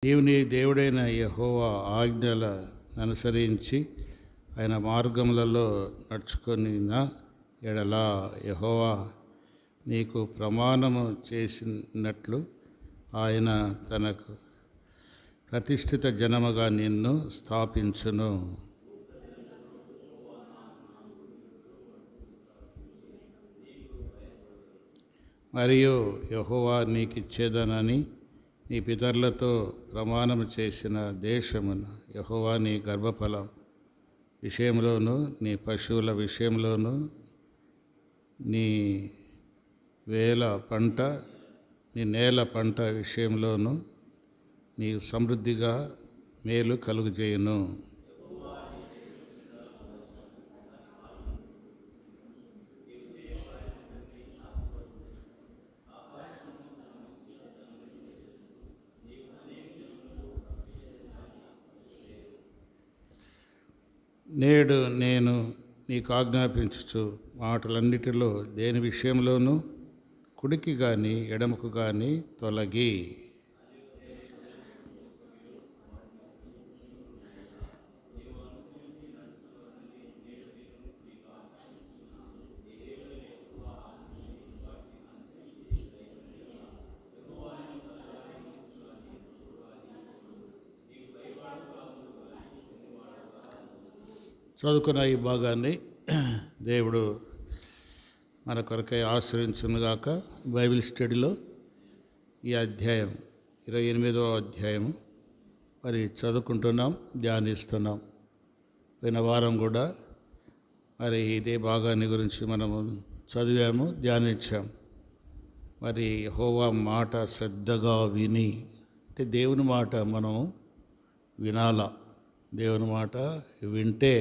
నీవు నీ దేవుడైన యెహోవా ఆజ్ఞల అనుసరించి ఆయన మార్గములలో నడుచుకొనిన ఎడల యెహోవా నీకు ప్రమాణము చేసినట్లు ఆయన తనకు ప్రతిష్ఠిత జనముగా నిన్ను స్థాపించును. మరియు యెహోవా నీకిచ్చేదనని నీ పితరులతో ప్రమాణం చేసిన దేశమును యెహోవా నీ గర్భఫలం విషయంలోను, నీ పశువుల విషయంలోను, నీ నేల పంట విషయంలోను నీ సమృద్ధిగా మేలు కలుగజేయును. నేడు నేను నీకు ఆజ్ఞాపించుచు మాటలన్నిటిలో దేని విషయంలోనూ కుడికి కానీ ఎడమకు కానీ తొలగి చదువుకున్న ఈ భాగాన్ని దేవుడు మన కొరకై ఆశ్రయించునుగాక. బైబిల్ స్టడీలో ఈ అధ్యాయం 28వ అధ్యాయము మరి చదువుకుంటున్నాం, ధ్యానిస్తున్నాం. పోయిన వారం కూడా మరి ఇదే భాగాన్ని గురించి మనము చదివాము, ధ్యానించాం. మరి యెహోవా మాట శ్రద్ధగా విని, అంటే దేవుని మాట మనం వినాలా. దేవుని మాట వింటే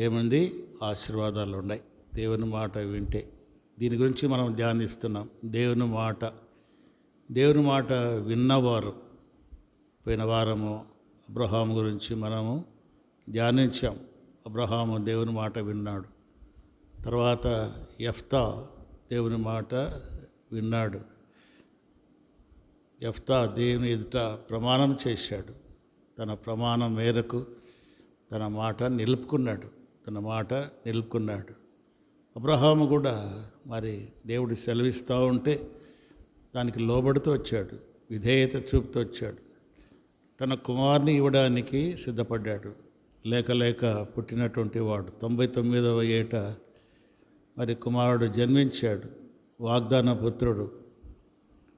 ఏముంది? ఆశీర్వాదాలు ఉన్నాయి. దేవుని మాట వింటే దీని గురించి మనం ధ్యానిస్తున్నాం. దేవుని మాట విన్నవారు. పోయిన వారము అబ్రహాము గురించి మనము ధ్యానించాం. అబ్రహాము దేవుని మాట విన్నాడు. తర్వాత యెఫ్తా దేవుని మాట విన్నాడు. యెఫ్తా దేవుని ఎదుట ప్రమాణం చేశాడు. తన ప్రమాణం మేరకు తన మాట నిలుపుకున్నాడు. అబ్రహాము కూడా మరి దేవుడు సెలవిస్తూ ఉంటే దానికి లోబడుతూ వచ్చాడు, విధేయత చూపుతూ వచ్చాడు. తన కుమారుని ఇవ్వడానికి సిద్ధపడ్డాడు. లేక పుట్టినటువంటి వాడు 99వ ఏట మరి కుమారుడు జన్మించాడు, వాగ్దాన పుత్రుడు.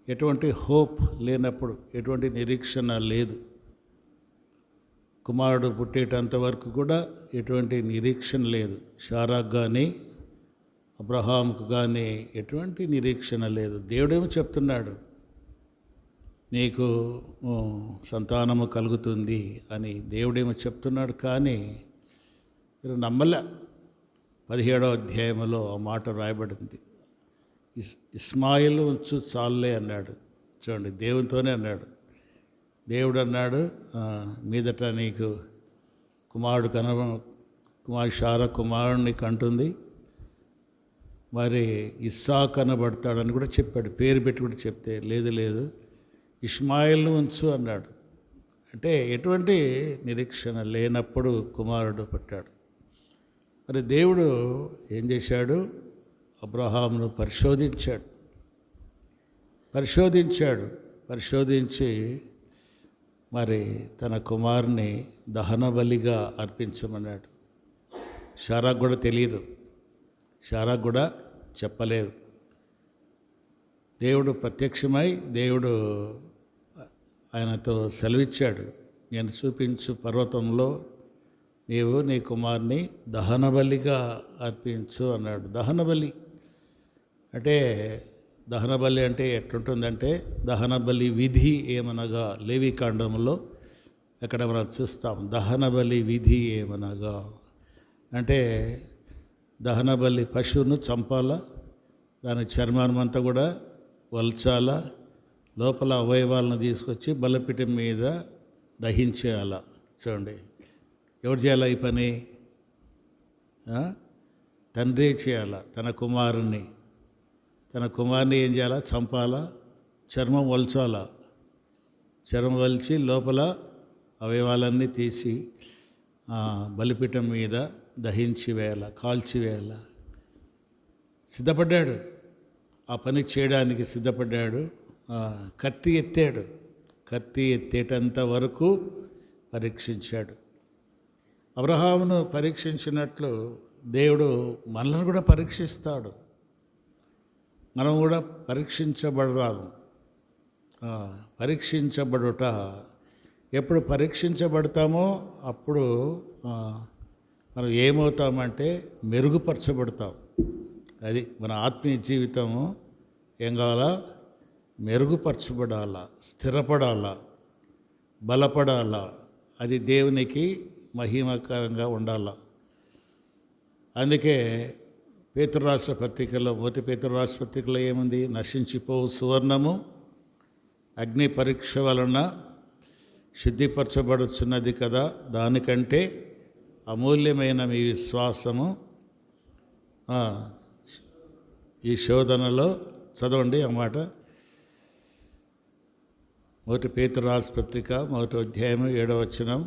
ఎటువంటి హోప్ లేనప్పుడు, ఎటువంటి నిరీక్షణ లేదు. కుమారుడు పుట్టేటంత వరకు కూడా ఎటువంటి నిరీక్షణ లేదు. షారాకు కానీ అబ్రహాముకు కానీ ఎటువంటి నిరీక్షణ లేదు. దేవుడేమో చెప్తున్నాడు, నీకు సంతానము కలుగుతుంది అని దేవుడేమో చెప్తున్నాడు. కానీ మీరు నమ్మలే. 17వ అధ్యాయంలో ఆ మాట రాయబడింది. ఇస్మాయిల్ ఉంచు చాలులే అన్నాడు. చూడండి, దేవునితోనే అన్నాడు. దేవుడు అన్నాడు, మీదట నీకు షారా కుమారుడిని కంటుంది, మరి ఇస్సాకు కనబడతాడని కూడా చెప్పాడు. పేరు పెట్టి కూడా చెప్తే లేదు ఇష్మాయిల్ను ఉంచు అన్నాడు. అంటే ఎటువంటి నిరీక్షణ లేనప్పుడు కుమారుడు పుట్టాడు. మరి దేవుడు ఏం చేశాడు? అబ్రహామును పరిశోధించి మరి తన కుమారుని దహన బలిగా అర్పించమన్నాడు. షారాకు కూడా తెలియదు, షారాకు కూడా చెప్పలేదు. దేవుడు ప్రత్యక్షమై దేవుడు ఆయనతో సెలవిచ్చాడు, నేను చూపించు పర్వతంలో నీవు నీ కుమారుని దహన బలిగా అర్పించు అన్నాడు. దహన బలి అంటే ఎట్లుంటుందంటే, దహన బలి విధి ఏమనగా లేవికాండంలో ఎక్కడ మనం చూస్తాం. దహన బలి విధి ఏమనగా అంటే దహన బలి పశువును చంపాలా, దాని చర్మాన్నంతా కూడా వల్చాలా, లోపల అవయవాలను తీసుకొచ్చి బలిపీఠం మీద దహించేయాల. చూడండి, ఎవరు చేయాలా ఈ పని? తండ్రి చేయాల. తన కుమారుణ్ణి ఏం చేయాలా? చంపాలా, చర్మం వల్చాలా. చర్మం వలిచి లోపల అవయవాలన్నీ తీసి బలిపీఠం మీద దహించి వేయాల, కాల్చివేయాల. సిద్ధపడ్డాడు, ఆ పని చేయడానికి సిద్ధపడ్డాడు. కత్తి ఎత్తాడు, కత్తి ఎత్తేటంత వరకు పరీక్షించాడు. అబ్రహామును పరీక్షించినట్లు దేవుడు మనల్ని కూడా పరీక్షిస్తాడు. మనం కూడా పరీక్షించబడాలి. పరీక్షించబడుట, ఎప్పుడు పరీక్షించబడతామో అప్పుడు మనం ఏమవుతామంటే మెరుగుపరచబడతాం. అది మన ఆత్మీయ జీవితము. ఏం కావాలా? మెరుగుపరచబడాలా, స్థిరపడాలా, బలపడాలా. అది దేవునికి మహిమకరంగా ఉండాలా. అందుకే పేతురు రాసిన పత్రికలో, మొదటి పేతురు రాసిన పత్రికలో ఏముంది? నశించిపోవు సువర్ణము అగ్ని పరీక్ష వలన శుద్ధిపరచబడుచున్నది కదా, దానికంటే అమూల్యమైన మీ విశ్వాసము ఈ శోధనలో. చదవండి అన్నమాట. మొదటి పేతురు రాసిన పత్రిక 1వ అధ్యాయం 7వ వచనం.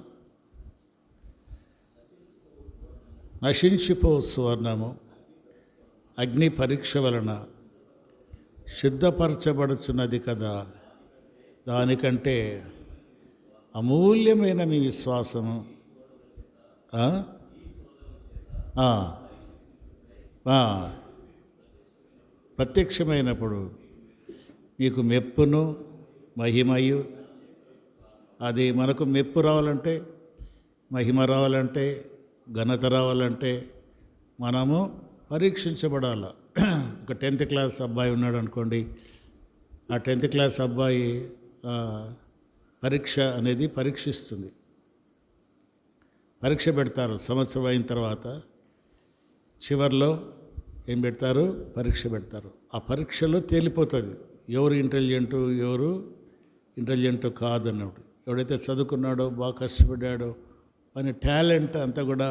నశించిపో సువర్ణము అగ్ని పరీక్ష వలన శుద్ధపరచబడుచున్నది కదా, దానికంటే అమూల్యమైన మీ విశ్వాసము ప్రత్యక్షమైనప్పుడు మీకు మెప్పును మహిమయు. అది మనకు మెప్పు రావాలంటే, మహిమ రావాలంటే, ఘనత రావాలంటే మనము పరీక్షించబడాలి. ఒక 10th క్లాస్ అబ్బాయి ఉన్నాడు అనుకోండి, ఆ 10th క్లాస్ అబ్బాయి పరీక్ష అనేది పరీక్షిస్తుంది. పరీక్ష పెడతారు సంవత్సరం అయిన తర్వాత. చివరిలో ఏం పెడతారు? పరీక్ష పెడతారు. ఆ పరీక్షలో తేలిపోతుంది ఎవరు ఇంటెలిజెంటు, ఎవరు ఇంటెలిజెంటు కాదన్నాడు. ఎవడైతే చదువుకున్నాడో, బాగా కష్టపడ్డాడో వాని టాలెంట్ అంతా కూడా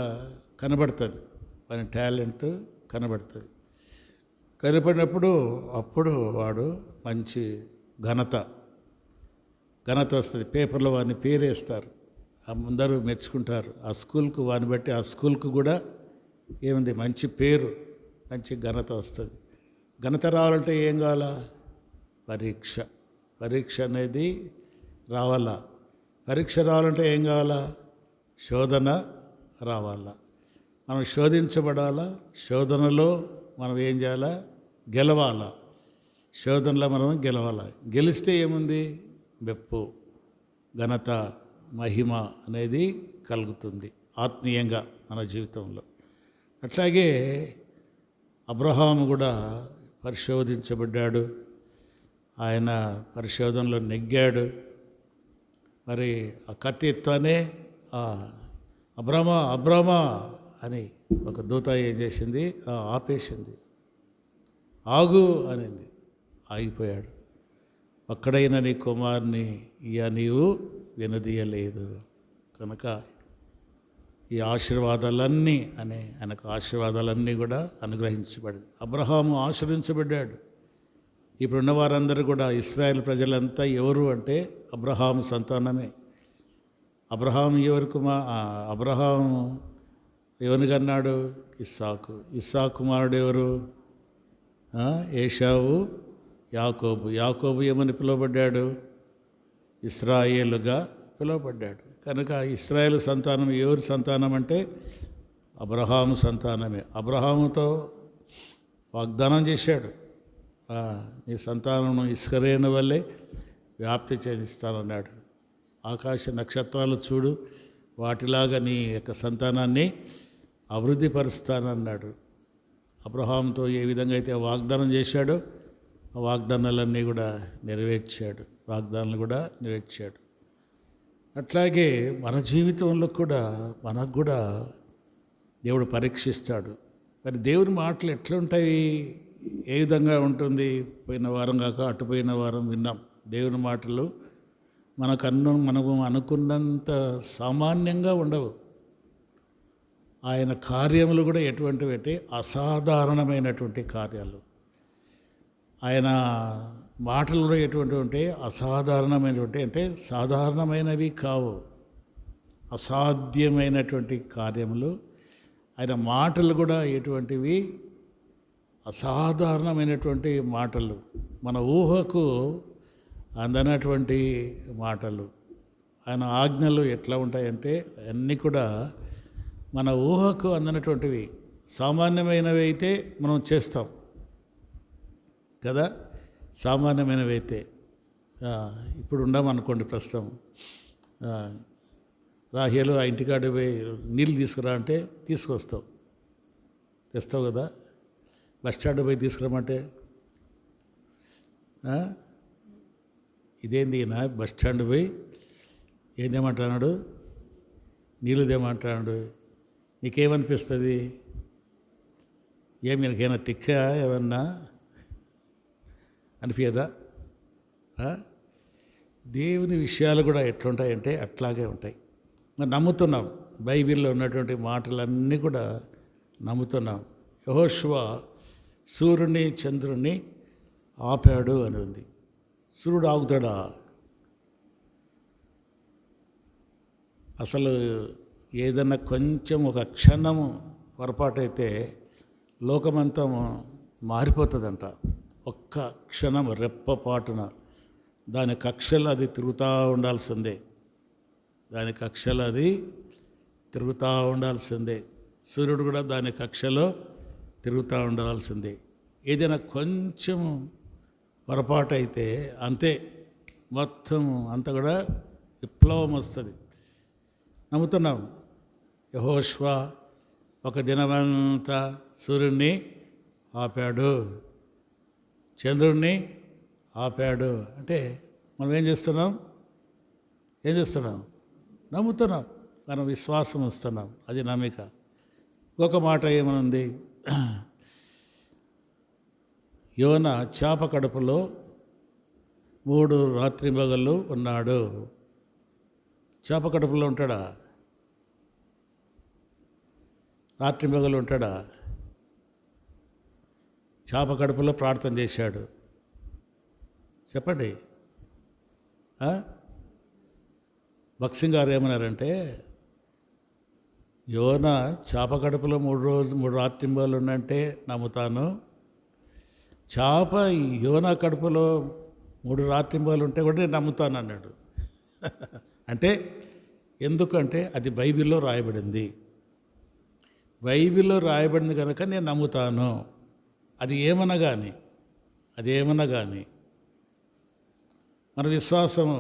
కనబడుతుంది. వాని టాలెంట్ కనబడుతుంది. కనపడినప్పుడు అప్పుడు వాడు మంచి ఘనత వస్తుంది. పేపర్లో వాడిని పేరేస్తారు, అందరూ మెచ్చుకుంటారు. ఆ స్కూల్కు వాడిని బట్టి ఆ స్కూల్కు కూడా ఏముంది? మంచి పేరు, మంచి ఘనత వస్తుంది. ఘనత రావాలంటే ఏం కావాలా? పరీక్ష అనేది రావాలా. పరీక్ష రావాలంటే ఏం కావాలా? శోధన రావాలా. మనం శోధించబడాలా. శోధనలో మనం ఏం చేయాలా? గెలవాలా. శోధనలో మనం గెలవాలా. గెలిస్తే ఏముంది? మెప్పు, ఘనత, మహిమ అనేది కలుగుతుంది ఆత్మీయంగా మన జీవితంలో. అట్లాగే అబ్రహాము కూడా పరిశోధించబడ్డాడు. ఆయన పరిశోధనలో నెగ్గాడు. మరి ఆ కత్తి ఎత్తునే అబ్రామా అని ఒక దూత ఏం చేసింది? ఆపేసింది. ఆగు అనింది. ఆగిపోయాడు. ఒక్కడైన నీ కుమారుని నీవు వినదీయలేదు కనుక ఈ ఆశీర్వాదాలన్నీ ఆయనకు ఆశీర్వాదాలన్నీ కూడా అనుగ్రహించబడింది. అబ్రహాము ఆశ్రయించబడ్డాడు. ఇప్పుడున్న వారందరూ కూడా ఇశ్రాయేల్ ప్రజలంతా ఎవరు అంటే అబ్రహాము సంతానమే. అబ్రహాము అబ్రహాము ఎవరిని కన్నాడు? ఇస్సాకు. ఇస్సాకు కుమారుడు ఎవరు? ఏశావు, యాకోబు ఏమని పిలువబడ్డాడు? ఇశ్రాయేలుగా పిలువబడ్డాడు. కనుక ఇశ్రాయేలు సంతానం ఎవరి సంతానం అంటే అబ్రహాము సంతానమే. అబ్రహాముతో వాగ్దానం చేశాడు, నీ సంతానం ఇస్కరేణు వల్లే వ్యాప్తి చెందిస్తానన్నాడు. ఆకాశ నక్షత్రాలు చూడు, వాటిలాగా నీ యొక్క సంతానాన్ని అభివృద్ధిపరుస్తానన్నాడు. అబ్రహాముతో ఏ విధంగా అయితే వాగ్దానం చేశాడో ఆ వాగ్దానాలన్నీ కూడా నెరవేర్చాడు. అట్లాగే మన జీవితంలో కూడా మనకు కూడా దేవుడు పరీక్షిస్తాడు. మరి దేవుని మాటలు ఎట్లుంటాయి? ఏ విధంగా ఉంటుంది? పోయిన వారం కాక అటుపోయిన వారం విన్నాం. దేవుని మాటలు మనము అనుకున్నంత సామాన్యంగా ఉండవు. ఆయన కార్యములు కూడా ఎటువంటివి అంటే అసాధారణమైనటువంటి కార్యాలు. ఆయన మాటలు కూడా ఎటువంటివి ఉంటాయి, అసాధారణమైనటువంటి, అంటే సాధారణమైనవి కావు, అసాధ్యమైనటువంటి కార్యములు. ఆయన మాటలు కూడా ఎటువంటివి, అసాధారణమైనటువంటి మాటలు, మన ఊహకు అందనటువంటి మాటలు. ఆయన ఆజ్ఞలు ఎట్లా ఉంటాయంటే అన్నీ కూడా మన ఊహకు అందనటువంటివి. సామాన్యమైనవి అయితే మనం చేస్తాం కదా, సామాన్యమైనవి అయితే. ఇప్పుడు ఉండమనుకోండి ప్రస్తుతం, రాహేలు ఆ ఇంటికాడ పోయి నీళ్ళు తీసుకురా అంటే తీసుకొస్తావు, తెస్తావు కదా. బస్ స్టాండ్ పోయి తీసుకురామంటే ఇదేంది ఈయన బస్ స్టాండ్ పోయి ఏం తెమంటున్నాడు, నీళ్ళు తెమంటున్నాడు. నీకేమనిపిస్తుంది? ఏమి నీకైనా తిక్క ఏమన్నా అనిపించదా? దేవుని విషయాలు కూడా ఎట్లుంటాయంటే అట్లాగే ఉంటాయి. మరి నమ్ముతున్నాం, బైబిల్లో ఉన్నటువంటి మాటలన్నీ కూడా నమ్ముతున్నాం. యెహోషువ సూర్యుని చంద్రుణ్ణి ఆపాడు అని ఉంది. సూర్యుడు ఆగుతాడా? అసలు ఏదన్నా కొంచెం ఒక క్షణము పొరపాటైతే లోకమంతా మారిపోతుందంట. ఒక్క క్షణం రెప్పపాటున దాని కక్షలు అది తిరుగుతూ ఉండాల్సిందే, దాని కక్షలు అది తిరుగుతూ ఉండాల్సిందే. సూర్యుడు కూడా దాని కక్షలో తిరుగుతూ ఉండాల్సిందే. ఏదైనా కొంచెం పొరపాటు అయితే అంతే, మొత్తం అంతా కూడా విప్లవం వస్తుంది. నమ్ముతున్నాం. యెహోషువ ఒక దినమంతా సూర్యుడిని ఆపాడు, చంద్రుడిని ఆపాడు. అంటే మనం ఏం చేస్తున్నాం? నమ్ముతున్నాం, మనం విశ్వాసం ఇస్తున్నాం, అది నమ్మిక. ఒక మాట ఏమనుంది, యోన చేప కడుపులో 3 రాత్రింబగళ్ళు ఉన్నాడు. చేప కడుపులో ఉంటాడా? రాత్రింబగళ్ళు ఉంటాడా? చేప కడుపులో ప్రార్థన చేశాడు. చెప్పండి. భక్సింగ్ గారు ఏమన్నారంటే, యోన చేప కడుపులో 3 రాత్రింబగళ్ళు ఉన్నంటే నమ్ముతాను, చేప యోన కడుపులో 3 రాత్రింబగళ్ళు ఉంటే కూడా నేను నమ్ముతాను అన్నాడు. అంటే ఎందుకంటే అది బైబిల్లో రాయబడింది, బైబిల్లో రాయబడింది కనుక నేను నమ్ముతాను. అది ఏమన్నా కానీ మన విశ్వాసము,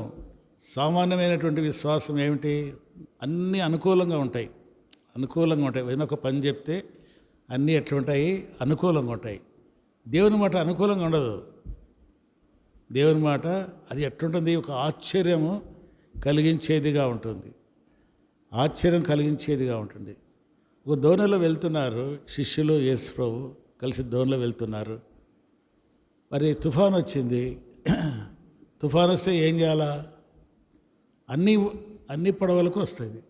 సామాన్యమైనటువంటి విశ్వాసం ఏమిటి? అన్నీ అనుకూలంగా ఉంటాయి. ఏదైనా ఒక పని చెప్తే అన్నీ ఎట్లుంటాయి? అనుకూలంగా ఉంటాయి. దేవుని మాట అనుకూలంగా ఉండదు. దేవుని మాట అది ఎట్లుంటుంది? ఒక ఆశ్చర్యము కలిగించేదిగా ఉంటుంది. ఒక దోణిలో వెళ్తున్నారు శిష్యులు, యేసు ప్రభు కలిసి దోణిలో వెళ్తున్నారు. మరి తుఫాను వచ్చింది. తుఫాను వస్తే ఏం చేయాలా? అన్ని పడవలకు వస్తుంది.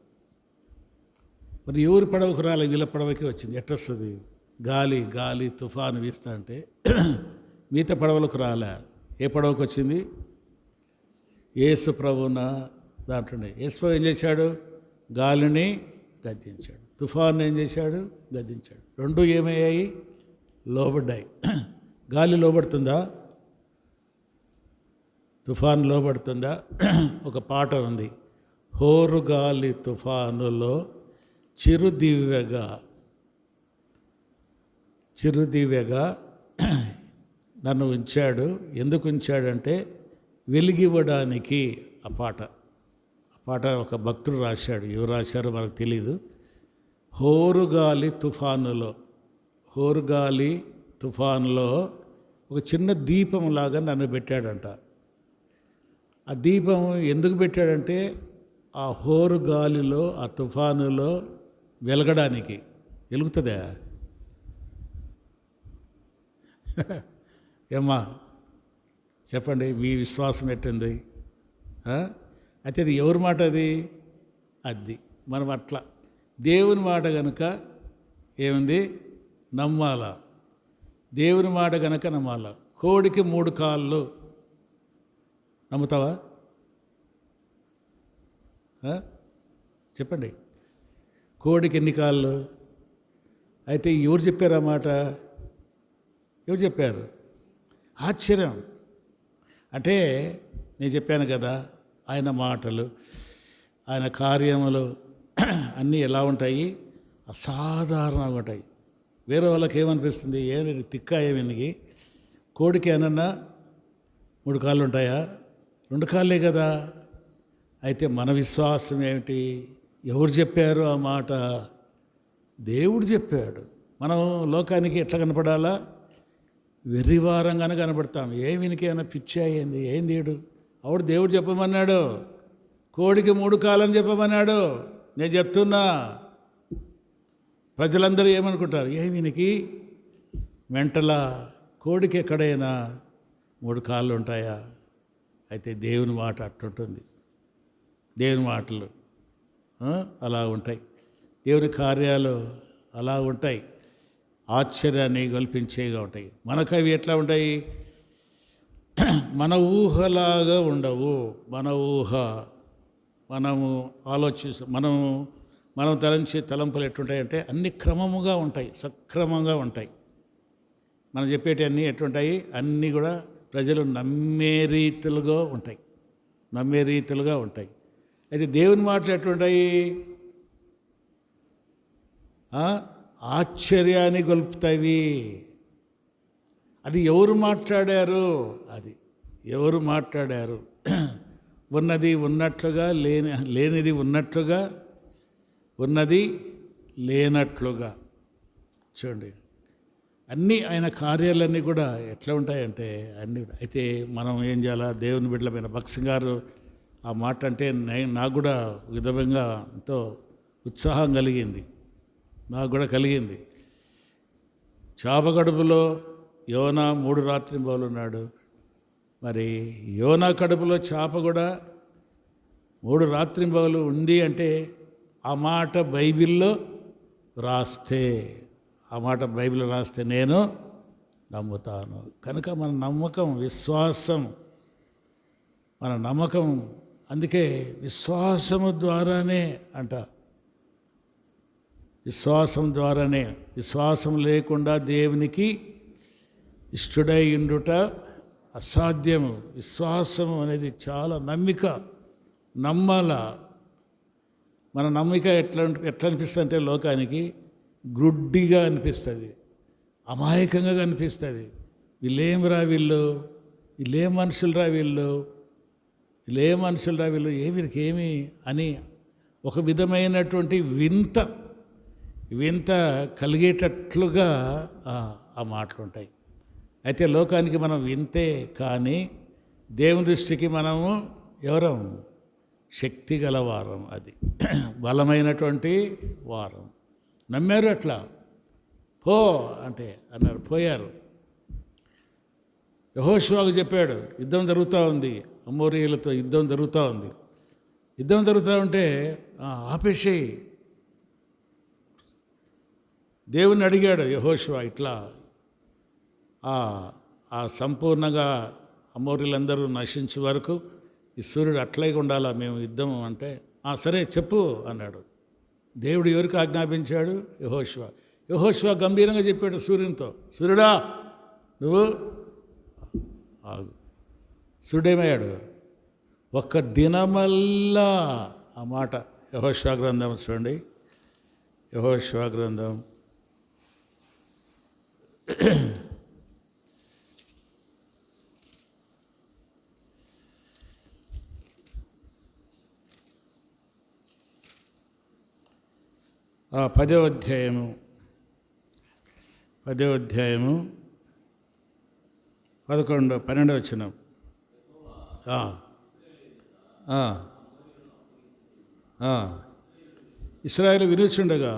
మరి ఎవరి పడవకు రాలే, వీళ్ళ పడవకి వచ్చింది. ఎట్టొస్తుంది? గాలి తుఫాను వీస్తా అంటే మిగతా పడవలకు రాలే. ఏ పడవకు వచ్చింది? యేసు ప్రభున దాంట్లోనే. యేసు ప్రభు ఏం చేశాడు? గాలిని గద్దించాడు, తుఫాను ఏం చేశాడు? గద్దించాడు. రెండు ఏమయ్యాయి? లోబడ్డాయి. గాలి లోబడుతుందా? తుఫాను లోబడుతుందా? ఒక పాట ఉంది, హోరుగాలి తుఫానులో చిరుదివ్యగా నన్ను ఉంచాడు. ఎందుకు ఉంచాడంటే వెలిగివ్వడానికి. ఆ పాట ఒక భక్తుడు రాశాడు. ఎవరు రాశారో మనకు తెలీదు. హోరుగాలి తుఫానులో ఒక చిన్న దీపంలాగా నన్ను పెట్టాడంట. ఆ దీపం ఎందుకు పెట్టాడంటే ఆ హోరు గాలిలో, ఆ తుఫానులో వెలగడానికి. వెలుగుతుందా? ఏమ్మా చెప్పండి, మీ విశ్వాసం ఎట్టింది? అయితే అది ఎవరి మాట? అది మనం అట్లా దేవుని మాట కనుక ఏముంది? నమ్మాలా. దేవుని మాట కనుక నమ్మాలా. కోడికి 3 కాళ్ళు నమ్ముతావా? చెప్పండి. కోడికి ఎన్ని కాళ్ళు? అయితే ఎవరు చెప్పారు ఆ మాట? ఎవరు చెప్పారు? ఆశ్చర్యం. అంటే నేను చెప్పాను కదా, ఆయన మాటలు, ఆయన కార్యములు అన్నీ ఎలా ఉంటాయి? అసాధారణంగా ఉంటాయి. వేరే వాళ్ళకి ఏమనిపిస్తుంది? ఏమి తిక్కా ఏమినికి? కోడికి ఏమన్నా 3 కాళ్ళు ఉంటాయా? 2 కాళ్ళే కదా. అయితే మన విశ్వాసం ఏమిటి? ఎవరు చెప్పారు ఆ మాట? దేవుడు చెప్పాడు. మనం లోకానికి ఎట్లా కనపడాలా? వెర్రివారంగానే కనపడతాం. ఏమినికి ఏమైనా పిచ్చా ఏంది? ఏం తీయడు? అవుడు దేవుడు చెప్పమన్నాడు. కోడికి 3 కాళ్ళని చెప్పమన్నాడు. నేను చెప్తున్నా, ప్రజలందరూ ఏమనుకుంటారు? ఏమినికి మెంటలా? కోడికి ఎక్కడైనా 3 కాళ్ళు ఉంటాయా? అయితే దేవుని మాట అట్టుంటుంది. దేవుని మాటలు అలా ఉంటాయి. దేవుని కార్యాలు అలా ఉంటాయి. ఆశ్చర్యాన్ని కల్పించేగా ఉంటాయి. మనకు అవి ఎట్లా ఉంటాయి? మన ఊహలాగా ఉండవు. మన ఊహ, మనము మనం తలంచే తలంపులు ఎట్లుంటాయంటే అన్ని క్రమముగా ఉంటాయి, సక్రమంగా ఉంటాయి. మనం చెప్పేటి అన్నీ ఎట్లుంటాయి? అన్నీ కూడా ప్రజలు నమ్మే రీతులుగా ఉంటాయి. అయితే దేవుని మాటలు ఎట్లుంటాయి? ఆశ్చర్యాన్ని గొలుపుతాయి. అది ఎవరు మాట్లాడారు? ఉన్నది ఉన్నట్లుగా, లేనిది ఉన్నట్లుగా, ఉన్నది లేనట్లుగా. చూడండి, అన్నీ ఆయన కార్యాలన్నీ కూడా ఎట్లా ఉంటాయంటే అన్నీ. అయితే మనం ఏం చేయాలా? దేవుని బిడ్డలమైన భక్సింగ్ గారు ఆ మాట అంటే నాకు కూడా విధంగా ఎంతో ఉత్సాహం కలిగింది. నాకు కూడా కలిగింది. చాపకడుపులో యోనా 3 రాత్రింబవళ్ళు ఉన్నాడు. మరి యోనా కడుపులో చేప కూడా 3 రాత్రింబవళ్ళు ఉంది అంటే ఆ మాట బైబిల్లో రాస్తే నేను నమ్ముతాను. కనుక మన నమ్మకం అందుకే విశ్వాసము ద్వారానే అంట. విశ్వాసం లేకుండా దేవునికి ఇష్టడై ఉండుట అసాధ్యము. విశ్వాసము అనేది చాలా నమ్మాల. మన నమ్మిక ఎట్లా అనిపిస్తుంది అంటే లోకానికి గ్రుడ్డిగా అనిపిస్తుంది, అమాయకంగా అనిపిస్తుంది. వీళ్ళే మనుషులరా వీళ్ళు వీరికి అని ఒక విధమైనటువంటి వింత కలిగేటట్లుగా ఆ మాటలు ఉంటాయి. అయితే లోకానికి మనం వింతే, కానీ దేవుని దృష్టికి మనము ఎవరం? శక్తి గలవారం. అది బలమైనటువంటి వారం. నమ్మారు. అట్లా పో అంటే అన్నారు, పోయారు. యెహోషువకు చెప్పాడు, యుద్ధం జరుగుతూ ఉంది, అమోరీయులతో యుద్ధం జరుగుతూ ఉంటే ఆపేసేయి. దేవుని అడిగాడు యెహోషువ, ఇట్లా ఆ సంపూర్ణంగా అమోరీలందరూ నశించే వరకు ఈ సూర్యుడు అట్లాగే ఉండాలా మేము యుద్ధం అంటే, సరే చెప్పు అన్నాడు. దేవుడు ఎవరికి ఆజ్ఞాపించాడు? యెహోషువ గంభీరంగా చెప్పాడు సూర్యునితో, సూర్యుడా నువ్వు ఆగు. సూర్యుడేమయ్యాడు? ఒక్క దినమల్లా ఆ మాట. యెహోషువ గ్రంథం చూడండి, యెహోషువ గ్రంథం 10వ అధ్యాయము 12వ వచనం. ఇశ్రాయేలు వినుచుండగా,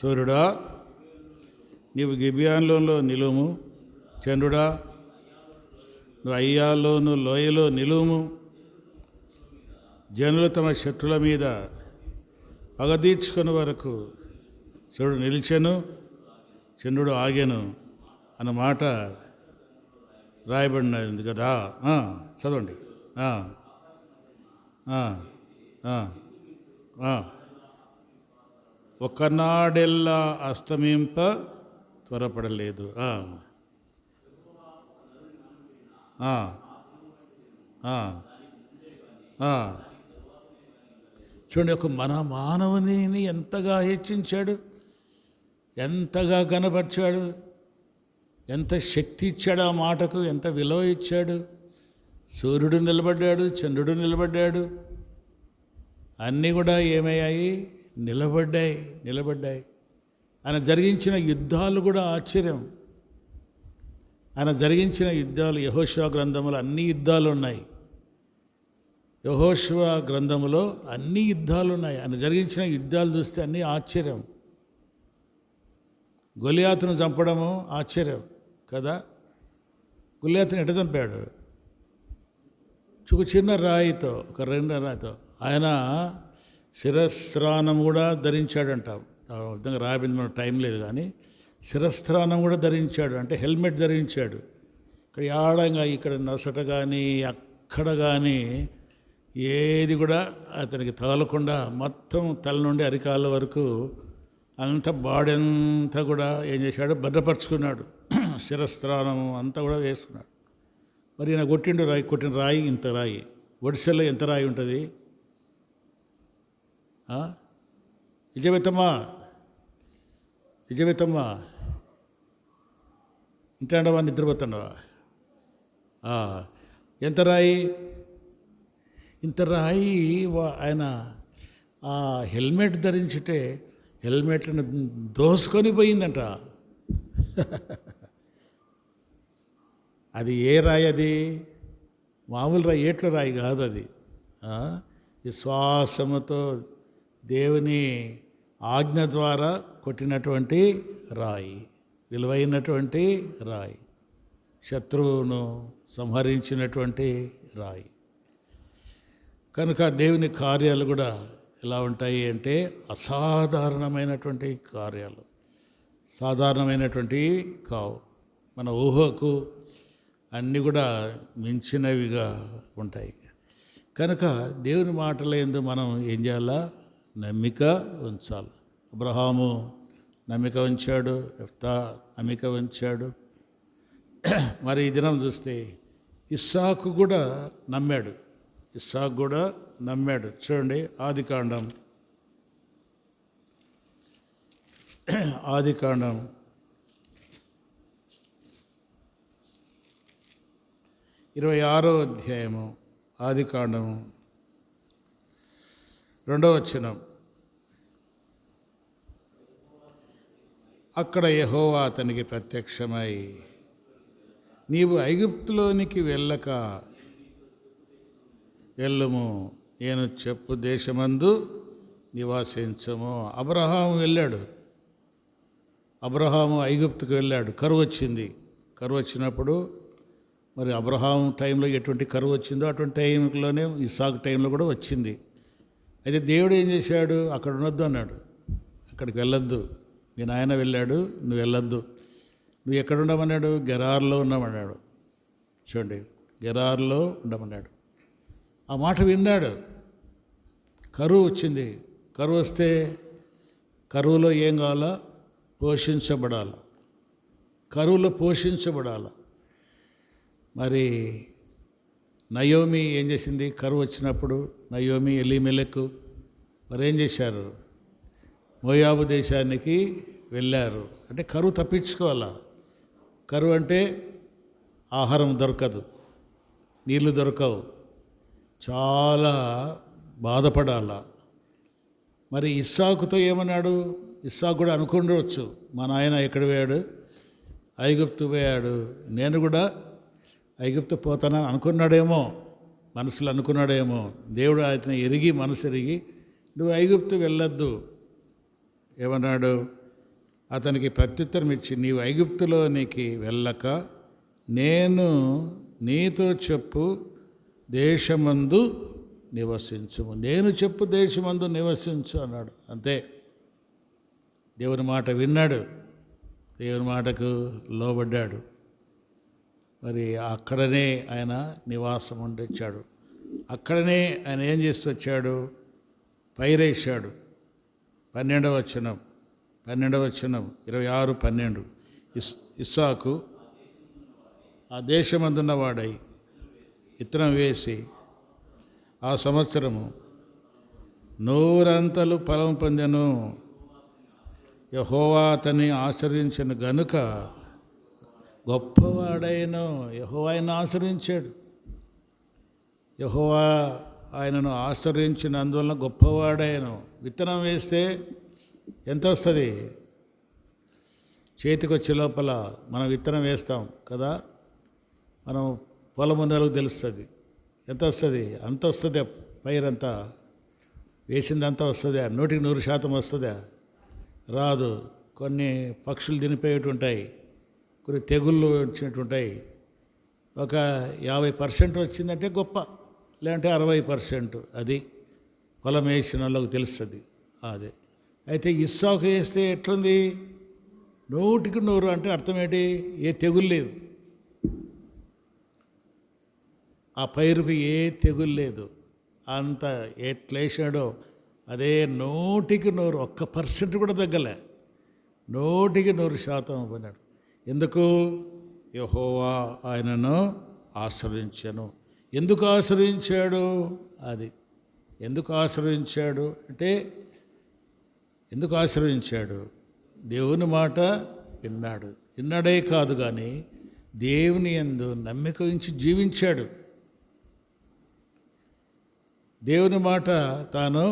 సూర్యుడా నీవు గిబియోనులో నిలువుము, చంద్రుడా నువ్వు అయ్యాలోను లోయలో నిలువుము. జనులు తమ శత్రుల మీద పగ తీర్చుకునే వరకు సూర్యుడు నిలిచెను, చంద్రుడు ఆగెను అన్నమాట రాయబడినది కదా. చదవండి. ఒకనాడెల్లా అస్తమింప త్వరపడలేదు. చూడండి, ఒక మన మానవుని ఎంతగా హెచ్చించాడు, ఎంతగా కనపరిచాడు, ఎంత శక్తి ఇచ్చాడు ఆ మాటకు, ఎంత విలువ ఇచ్చాడు. సూర్యుడు నిలబడ్డాడు, చంద్రుడు నిలబడ్డాడు, అన్నీ కూడా ఏమయ్యాయి? నిలబడ్డాయి. ఆయన జరిగించిన యుద్ధాలు కూడా ఆశ్చర్యం. ఆయన జరిగించిన యుద్ధాలు యెహోషువ గ్రంథంలో అన్ని యుద్ధాలు ఉన్నాయి. యెహోషువ గ్రంథంలో అన్ని యుద్ధాలు ఉన్నాయి. ఆయన జరిగించిన యుద్ధాలు చూస్తే అన్నీ ఆశ్చర్యం. గొలియాతును చంపడము ఆశ్చర్యం కదా. గొలియాతును ఎట చంపాడు? చిన్న రాయితో, ఒక 2 రాయితో. ఆయన శిరస్త్రానం కూడా ధరించాడంట. విధంగా రాబింది, మనకు టైం లేదు కానీ శిరస్త్రానం కూడా ధరించాడు, అంటే హెల్మెట్ ధరించాడు. ఇక్కడ ఆడంగా ఇక్కడ నొసట కానీ అక్కడ కానీ ఏది కూడా అతనికి తగలకుండా మొత్తం తల నుండి అరికాల వరకు అంత బాడీ అంతా కూడా ఏం చేశాడు? భద్రపరుచుకున్నాడు. శిరస్త్రానం అంతా కూడా వేసుకున్నాడు. మరి ఈయన కొట్టిన రాయి ఇంత రాయి. ఒడిశల్లో ఎంత రాయి ఉంటుంది? విజయవిత్తమ్మా ఇంటాడవా, నిద్రపోతాడవా? ఎంత రాయి? ఇంత రాయి. ఆయన ఆ హెల్మెట్ ధరించితే హెల్మెట్లను దోసుకొని పోయిందంట. అది ఏ రాయి? అది మామూలు రాయి, ఏట్ల రాయి కాదు అది. విశ్వాసముతో దేవుని ఆజ్ఞ ద్వారా కొట్టినటువంటి రాయి, విలువైనటువంటి రాయి, శత్రువును సంహరించినటువంటి రాయి. కనుక దేవుని కార్యాలు కూడా ఎలా ఉంటాయి అంటే అసాధారణమైనటువంటి కార్యాలు, సాధారణమైనటువంటి కావు. మన ఊహకు అన్నీ కూడా మించినవిగా ఉంటాయి. కనుక దేవుని మాటలందు మనం ఏం చేయాలా? నమ్మిక ఉంచాలి. అబ్రహాము నమ్మిక ఉంచాడు, యెఫ్తా నమ్మిక ఉంచాడు. మరి ఈ దినం చూస్తే ఇస్సాకు కూడా నమ్మాడు. చూడండి, ఆదికాండం 26వ అధ్యాయము, ఆదికాండము 2వ వచనం. అక్కడ యెహోవా అతనికి ప్రత్యక్షమై, నీవు ఐగుప్తులోనికి వెళ్ళుము, నేను చెప్పు దేశమందు నివాసించము. అబ్రహాము ఐగుప్తుకు వెళ్ళాడు. కరువు వచ్చినప్పుడు మరి అబ్రహాం టైంలో ఎటువంటి కరువు వచ్చిందో అటువంటి టైంలోనే ఇస్సాకు టైంలో కూడా వచ్చింది. అయితే దేవుడు ఏం చేశాడు? అక్కడ ఉండొద్దు అన్నాడు. అక్కడికి వెళ్ళొద్దు, మీ నాయన వెళ్ళాడు, నువ్వు వెళ్ళొద్దు. నువ్వు ఎక్కడ ఉండమన్నాడు? గెరార్లో ఉండమన్నాడు. చూడండి, గెరార్లో ఉండమన్నాడు. ఆ మాట విన్నాడు. కరువు వచ్చింది. కరువు వస్తే కరువులో ఏం కావాలా? పోషించబడాలి. మరి నయోమి ఏం చేసింది? కరువు వచ్చినప్పుడు నయోమి, ఎలీమెలెకు మరి ఏం చేశారు? మోయాబు దేశానికి వెళ్ళారు. అంటే కరువు తప్పించుకోవాలా. కరువు అంటే ఆహారం దొరకదు, నీళ్ళు దొరకవు, చాలా బాధపడాలా. మరి ఇస్సాకుతో ఏమన్నాడు? ఇస్సాకు కూడా అనుకుండవచ్చు, మా నాయన ఎక్కడ పోయాడు? ఐగుప్తు పోయాడు, నేను కూడా ఐగుప్తు పోతానని అనుకున్నాడేమో, మనసులో అనుకున్నాడేమో. దేవుడు ఆయన మనసు ఎరిగి నువ్వు ఐగుప్తు వెళ్ళొద్దు ఏమన్నాడు? అతనికి ప్రత్యుత్తరం ఇచ్చి, నీవు ఐగుప్తులోనికి వెళ్ళక నేను నీతో చెప్పు దేశమందు నివసించుము. నేను చెప్పు దేశమందు నివసించు అన్నాడు. అంతే. దేవుని మాట విన్నాడు, దేవుని మాటకు లోబడ్డాడు. మరి అక్కడనే ఆయన నివాసం ఉండి వచ్చాడు. అక్కడనే ఆయన ఏం చేస్తూ వచ్చాడు? పైరేశాడు. 12వ వచనం 26:12. ఇస్సాకు ఆ దేశమందున్నవాడై విత్తనం వేసి ఆ సంవత్సరము 100 అంతలు ఫలం పొందెను. యెహోవా అతన్ని ఆశ్రయించిన గనుక గొప్పవాడైన యెహోవా ఆయన ఆశ్రయించాడు. యెహోవా ఆయనను ఆశ్రయించినందువలన గొప్పవాడైన. విత్తనం వేస్తే ఎంత వస్తుంది? చేతికి వచ్చే లోపల మనం విత్తనం వేస్తాం కదా, మనం పొలం నెలకు తెలుస్తుంది ఎంత వస్తుంది. అంత వస్తుందా? పైరంతా వేసిందంతా వస్తుందా? 100% వస్తుందా? రాదు. కొన్ని పక్షులు తినిపోయేటి ఉంటాయి, కొన్ని తెగుళ్ళు వచ్చినట్టు ఉంటాయి. ఒక 50% వచ్చిందంటే గొప్ప, లేదంటే 60%. అది పొలం వేసిన వాళ్ళకు తెలుస్తుంది. అదే అయితే ఇస్సాకు వేస్తే ఎట్లుంది? 100% అంటే అర్థం ఏంటి? ఏ తెగులు లేదు, ఆ పైరుకు ఏ తెగులు లేదు. అంత ఎట్లేసాడో అదే 100% 1% కూడా తగ్గలే, 100% పోయినాడు. ఎందుకు? యెహోవా ఆయనను ఆశ్రయించెను. ఎందుకు ఆశ్రయించాడు? అది ఎందుకు ఆశ్రయించాడు అంటే, ఎందుకు ఆశ్రయించాడు? దేవుని మాట విన్నాడు. విన్నాడే కాదు కానీ దేవుని యందు నమ్మిక ఉంచి జీవించాడు. దేవుని మాట తాను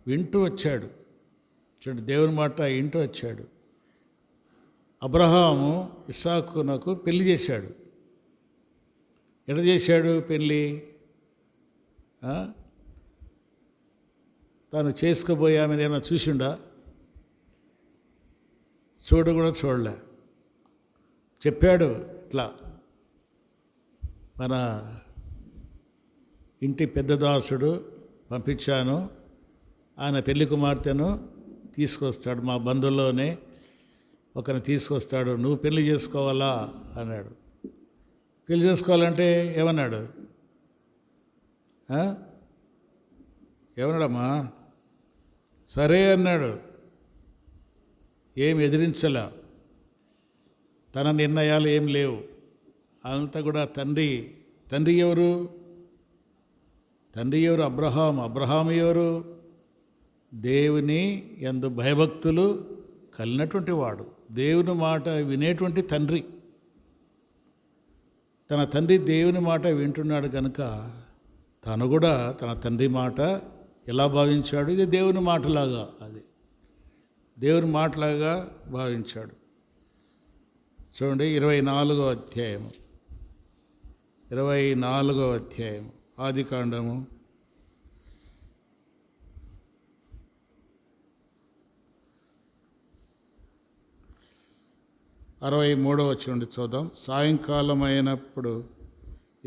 వింటూ వచ్చాడు. చూడండి, దేవుని మాట వింటూ వచ్చాడు. అబ్రహాము ఇస్సాకునకు పెళ్లి చేశాడు. ఎట్లా చేశాడు పెళ్ళి? తాను చేసుకోబోయే ఆమెను ఏమైనా చూసిండా? కూడా చూడలే. చెప్పాడు, ఇట్లా మన ఇంటి పెద్ద దాసుడు పంపించాను, ఆయన పెళ్లి కుమార్తెను తీసుకొస్తాడు, మా బంధువుల్లోనే ఒకరిని తీసుకొస్తాడు, నువ్వు పెళ్లి చేసుకోవాలా అన్నాడు. పెళ్లి చేసుకోవాలంటే ఏమన్నాడు? ఏమన్నాడమ్మా? సరే అన్నాడు. ఏం ఎదిరించలే, తన నిర్ణయాలు ఏం లేవు. అంతా కూడా తండ్రి ఎవరు? అబ్రహాము ఎవరు? దేవుని యందు భయభక్తులు కలిగినటువంటి వాడు, దేవుని మాట వినేటువంటి తండ్రి. తన తండ్రి దేవుని మాట వింటున్నాడు కనుక తను కూడా తన తండ్రి మాట ఎలా భావించాడు? ఇది దేవుని మాటలాగా, అది దేవుని మాటలాగా భావించాడు. చూడండి, 24వ అధ్యాయం ఆదికాండము 63వ వచనం చూద్దాం. సాయంకాలం అయినప్పుడు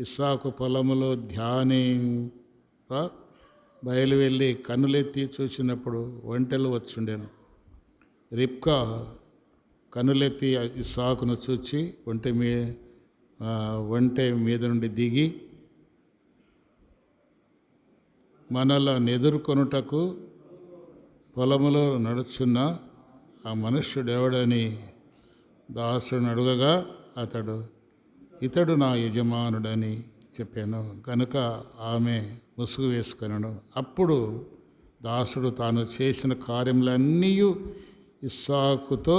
ఇస్సాకు పొలములో ధ్యానింప బయలు వెళ్ళి కన్నులెత్తి చూసినప్పుడు ఒంటెలు వచ్చుండెను. రిబ్కా కన్నులెత్తి ఇస్సాకును చూచి ఒంటె మీద నుండి దిగి మనలను ఎదుర్కొనుటకు పొలములో నడుచున్న ఆ మనుష్యుడెవడని దాసుని అడుగగా ఇతడు నా యజమానుడని చెప్పాను. కనుక ఆమె ముసుగు వేసుకొనెను. అప్పుడు దాసుడు తాను చేసిన కార్యములన్నీ ఇస్సాకుతో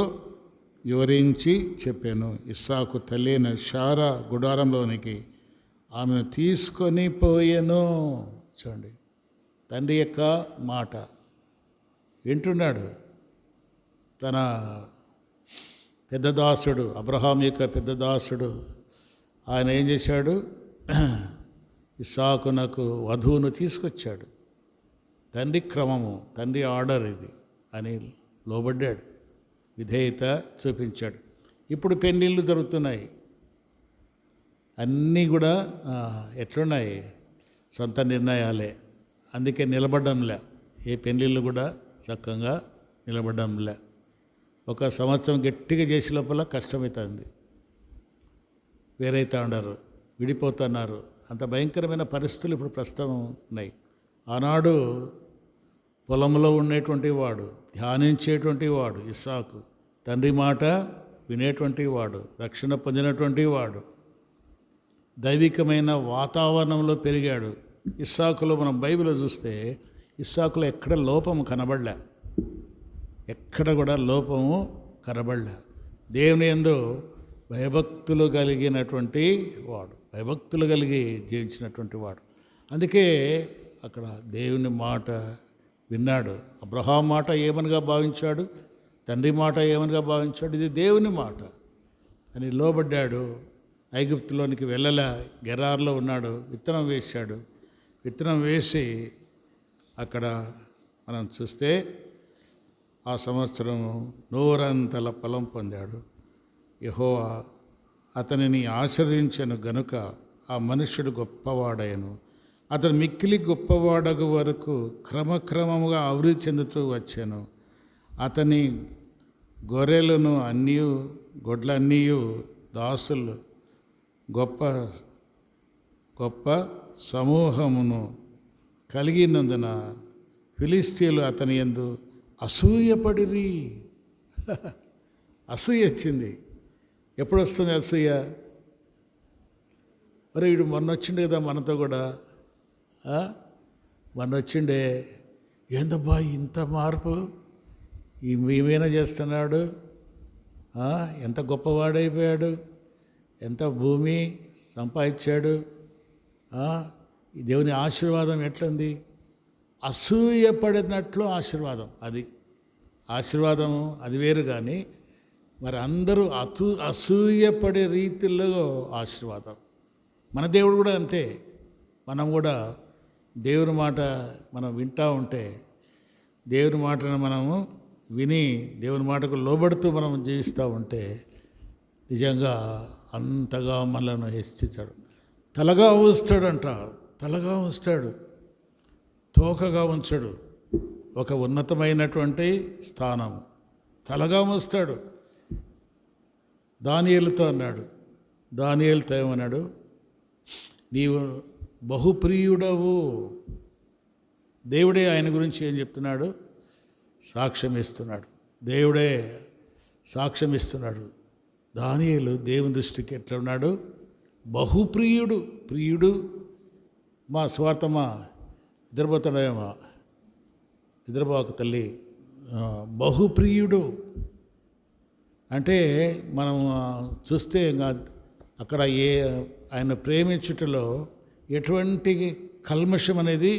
వివరించి చెప్పాను. ఇస్సాకు తల్లిన షారా గుడారంలోనికి ఆమెను తీసుకొని పోయెను. చూడండి, తండ్రి యొక్క మాట వింటున్నాడు. తన పెద్ద దాసుడు, అబ్రహాం యొక్క పెద్ద దాసుడు, ఆయన ఏం చేశాడు? ఇస్సాకునకు వధువును తీసుకొచ్చాడు. తండ్రి క్రమము, తండ్రి ఆర్డర్ ఇది అని లోబడ్డాడు, విధేయత చూపించాడు. ఇప్పుడు పెళ్ళిళ్ళు జరుగుతున్నాయి, అన్నీ కూడా ఎట్లున్నాయి? సొంత నిర్ణయాలే. అందుకే నిలబడ్డంలే, ఏ పెళ్ళిళ్ళు కూడా చక్కగా నిలబడ్డంలే. 1 సంవత్సరం గట్టిగా చేసే లోపల కష్టమవుతుంది. వేరైతే ఉండరు, విడిపోతున్నారు. అంత భయంకరమైన పరిస్థితులు ఇప్పుడు ప్రస్తుతం ఉన్నాయి. ఆనాడు పొలంలో ఉండేటువంటి వాడు, ధ్యానించేటువంటి వాడు ఇస్సాకు, తండ్రి మాట వినేటువంటి వాడు, రక్షణ పొందినటువంటి వాడు, దైవికమైన వాతావరణంలో పెరిగాడు. ఇస్సాకులో మనం బైబిల్లో చూస్తే ఇస్సాకులో ఎక్కడ లోపము కనబడలే, ఎక్కడ కూడా లోపము కనబడలే. దేవుని యందు భయభక్తులు కలిగినటువంటి వాడు, భయభక్తులు కలిగి జీవించినటువంటి వాడు. అందుకే అక్కడ దేవుని మాట విన్నాడు. అబ్రహాం మాట ఏమనగా భావించాడు, తండ్రి మాట ఏమనగా భావించాడు, ఇది దేవుని మాట అని లోబడ్డాడు. ఐగుప్తులోనికి వెళ్ళలే, గెరార్లో ఉన్నాడు, విత్తనం వేశాడు. విత్తనం వేసి అక్కడ మనం చూస్తే ఆ సంవత్సరం నూరంతల ఫలం పొందాడు. యెహోవా అతనిని ఆశీర్వదించెను గనుక ఆ మనుష్యుడు గొప్పవాడయ్యను. అతను మిక్కిలి గొప్పవాడగు వరకు క్రమక్రమముగా అభివృద్ధి చెందుతూ వచ్చాను. అతని గొర్రెలను అన్నీయు గొడ్లన్నీయు దాసులు గొప్ప గొప్ప సమూహమును కలిగినందున ఫిలిస్తీన్లు అతని యందు అసూయపడిరి. అసూయ వచ్చింది. ఎప్పుడు వస్తుంది అసూయ? మరి వీడు మొన్న వచ్చిండే కదా మనతో కూడా, మొన్న వచ్చిండే, ఏందబ్బా ఇంత మార్పు, ఏమైనా చేస్తున్నాడు, ఎంత గొప్పవాడైపోయాడు, ఎంత భూమి సంపాదించాడు, ఈ దేవుని ఆశీర్వాదం ఎట్లుంది? అసూయపడినట్లు ఆశీర్వాదం, అది ఆశీర్వాదము అది వేరు. కానీ మరి అందరూ అసూయపడే రీతిలో ఆశీర్వాదం. మన దేవుడు కూడా అంతే. మనం కూడా దేవుని మాట మనం వింటూ ఉంటే, దేవుని మాటను మనము విని దేవుని మాటకు లోబడుతూ మనం జీవిస్తూ ఉంటే నిజంగా అంతగా మనల్ని హెచ్చిస్తాడు. తలగా ఉంచుతాడంట, తలగా ఉంచుతాడు, తోకగా ఉంచడు. ఒక ఉన్నతమైనటువంటి స్థానం, తలగా ఉంచుతాడు. దానియేలుతో అన్నాడు, దానియేలుతో ఏమన్నాడు? నీవు బహుప్రియుడవు. దేవుడే ఆయన గురించి ఏం చెప్తున్నాడు? సాక్ష్యం ఇస్తున్నాడు. దేవుడే సాక్ష్యం ఇస్తున్నాడు. దానియేలు దేవుని దృష్టికి ఎట్లా ఉన్నాడు? బహుప్రియుడు. ప్రియుడు మా స్వార్థమా, నిద్రపోతాడేమో, నిద్రపోక తల్లి, బహుప్రియుడు అంటే మనం చూస్తే అక్కడ ఆయన ప్రేమించుటలో ఎటువంటి కల్మషం అనేది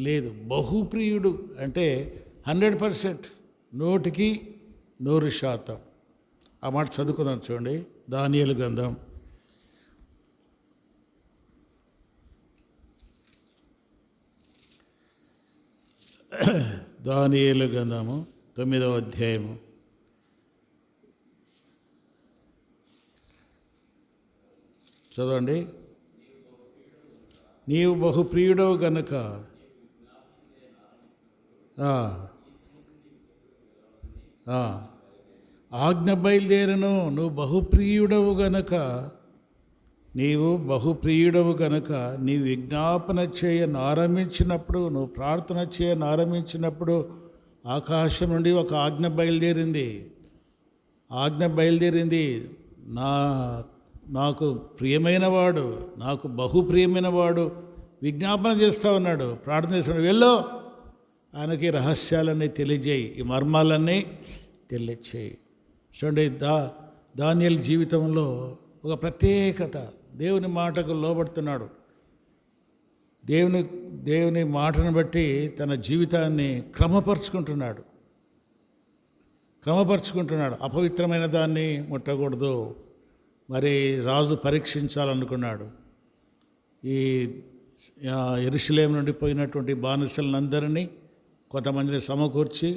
లేదు. బహుప్రియుడు అంటే 100%, 100%. ఆ మాట చదువుకుందాం చూడండి. దానియేలు గ్రంథం దానియేలు గ్రంథము 9వ అధ్యాయము చదవండి. నీవు బహుప్రియుడవు గనుక ఆజ్ఞ బయలుదేరను. నువ్వు బహుప్రియుడవు గనుక, నీవు బహుప్రియుడవు గనుక నీవు విజ్ఞాపన చేయనారంభించినప్పుడు, నువ్వు ప్రార్థన చేయనారంభించినప్పుడు ఆకాశం నుండి ఒక ఆజ్ఞ బయలుదేరింది. ఆజ్ఞ బయలుదేరింది. నాకు ప్రియమైన వాడు, నాకు బహుప్రియమైన వాడు విజ్ఞాపన చేస్తూ ఉన్నాడు, ప్రార్థన చేస్తున్నాడు. వెళ్ళో ఆయనకి రహస్యాలన్నీ తెలియజేయి, ఈ మర్మాలన్నీ తెలియచేయి. చూడండి, దానియేలు జీవితంలో ఒక ప్రత్యేకత. దేవుని మాటకు లోబడుతున్నాడు. దేవుని మాటను బట్టి తన జీవితాన్ని క్రమపరుచుకుంటున్నాడు. అపవిత్రమైన దాన్ని ముట్టకూడదు. మరి రాజు పరీక్షించాలనుకున్నాడు. ఈ యెరూషలేము నుండి పోయినటువంటి బానిసలందరినీ కొంతమందిని సమకూర్చి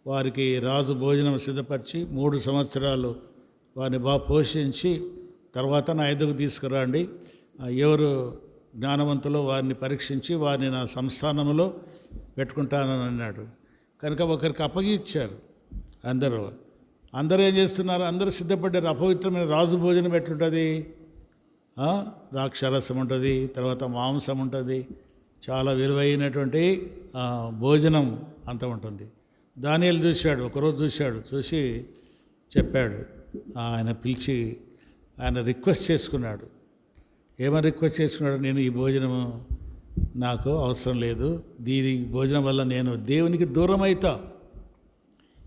వారికి రాజు భోజనం సిద్ధపరిచి 3 సంవత్సరాలు వారిని బాగా పోషించి తర్వాత నా ఎదుగు తీసుకురండి, ఎవరు జ్ఞానవంతులో వారిని పరీక్షించి వారిని నా సంస్థానంలో పెట్టుకుంటానని అన్నాడు. కనుక ఒకరికి అప్పగించారు. అందరూ ఏం చేస్తున్నారు? అందరూ సిద్ధపడ్డారు. అపవిత్రమైన రాజు భోజనం ఎట్లుంటుంది? ద్రాక్షారసం ఉంటుంది, తర్వాత మాంసం ఉంటుంది, చాలా విలువైనటువంటి భోజనం అంత ఉంటుంది. దానియేలు చూశాడు, ఒకరోజు చూసి చెప్పాడు. ఆయన పిలిచి ఆయన రిక్వెస్ట్ చేసుకున్నాడు. ఏమని రిక్వెస్ట్ చేసుకున్నాడు? నేను ఈ భోజనము నాకు అవసరం లేదు, దీని భోజనం వల్ల నేను దేవునికి దూరం అవుతా,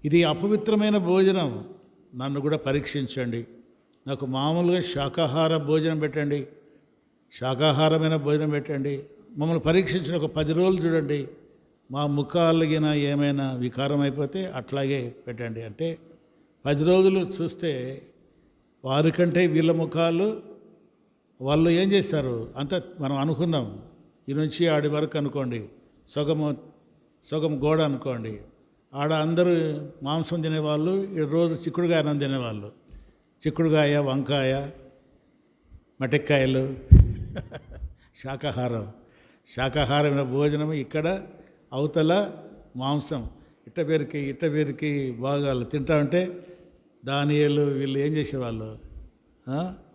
ఇది అపవిత్రమైన భోజనం, నన్ను కూడా పరీక్షించండి, నాకు మామూలుగా శాకాహార భోజనం పెట్టండి, శాకాహారమైన భోజనం పెట్టండి, మమ్మల్ని పరీక్షించిన ఒక 10 రోజులు చూడండి, మా ముఖాలగిన ఏమైనా వికారం అయిపోతే అట్లాగే పెట్టండి. అంటే 10 రోజులు చూస్తే వారికంటే వీళ్ళ ముఖాలు, వాళ్ళు ఏం చేస్తారు అంత మనం అనుకుందాం, ఈ నుంచి ఆడి వరకు అనుకోండి, సగం గోడ అనుకోండి, ఆడ అందరూ మాంసం తినేవాళ్ళు, రోజు చిక్కుడుకాయ అన్నం తినేవాళ్ళు, చిక్కుడుకాయ, వంకాయ, మటెక్కాయలు, శాకాహారమైన భోజనం. ఇక్కడ అవతల మాంసం, ఇట్ట పేరుకి భాగాలు తింటా ఉంటే దానియేలు వీళ్ళు ఏం చేసేవాళ్ళు?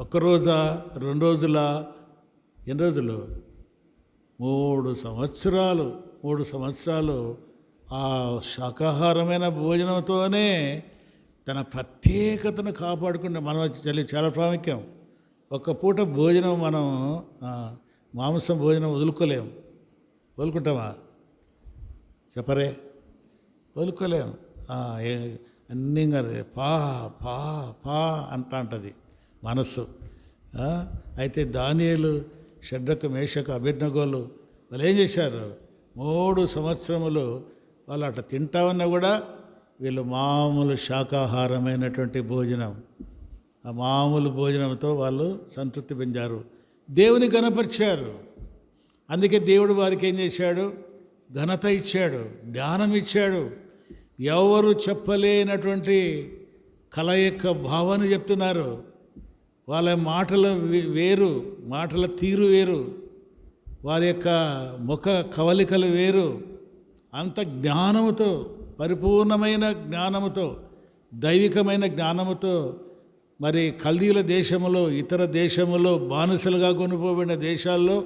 ఒక్కరోజా, 2 రోజులా, ఎన్ని రోజులు? 3 సంవత్సరాలు ఆ శాకాహారమైన భోజనంతోనే తన ప్రత్యేకతను కాపాడుకుంటే మనం చాలా ప్రాముఖ్యం. ఒక్క పూట భోజనం మనం మాంసం భోజనం వదులుకుంటామా? చెప్పరే, వదులుకోలేం. అన్నీ పా పా పా అంటుంది మనస్సు. అయితే దానియేలు, షడ్రకు, మేషకు, అబేద్నెగోలు వాళ్ళు ఏం చేశారు? 3 సంవత్సరములు వాళ్ళు అట్లా తింటా ఉన్నా కూడా వీళ్ళు మామూలు శాకాహారమైనటువంటి భోజనం, ఆ మామూలు భోజనంతో వాళ్ళు సంతృప్తి పొందారు, దేవుని ఘనపరిచారు. అందుకే దేవుడు వారికి ఏం చేశాడు? ఘనత ఇచ్చాడు, జ్ఞానం ఇచ్చాడు. ఎవరు చెప్పలేనటువంటి కళ యొక్క భావాన్ని చెప్తున్నారు. వాళ్ళ మాటల వేరు, మాటల తీరు వేరు, వారి యొక్క ముఖ కవలికలు వేరు. అంత జ్ఞానముతో, పరిపూర్ణమైన జ్ఞానముతో, దైవికమైన జ్ఞానముతో, మరి కల్దీల దేశంలో, ఇతర దేశములో, బానిసలుగా కొనుపోబడిన దేశాల్లో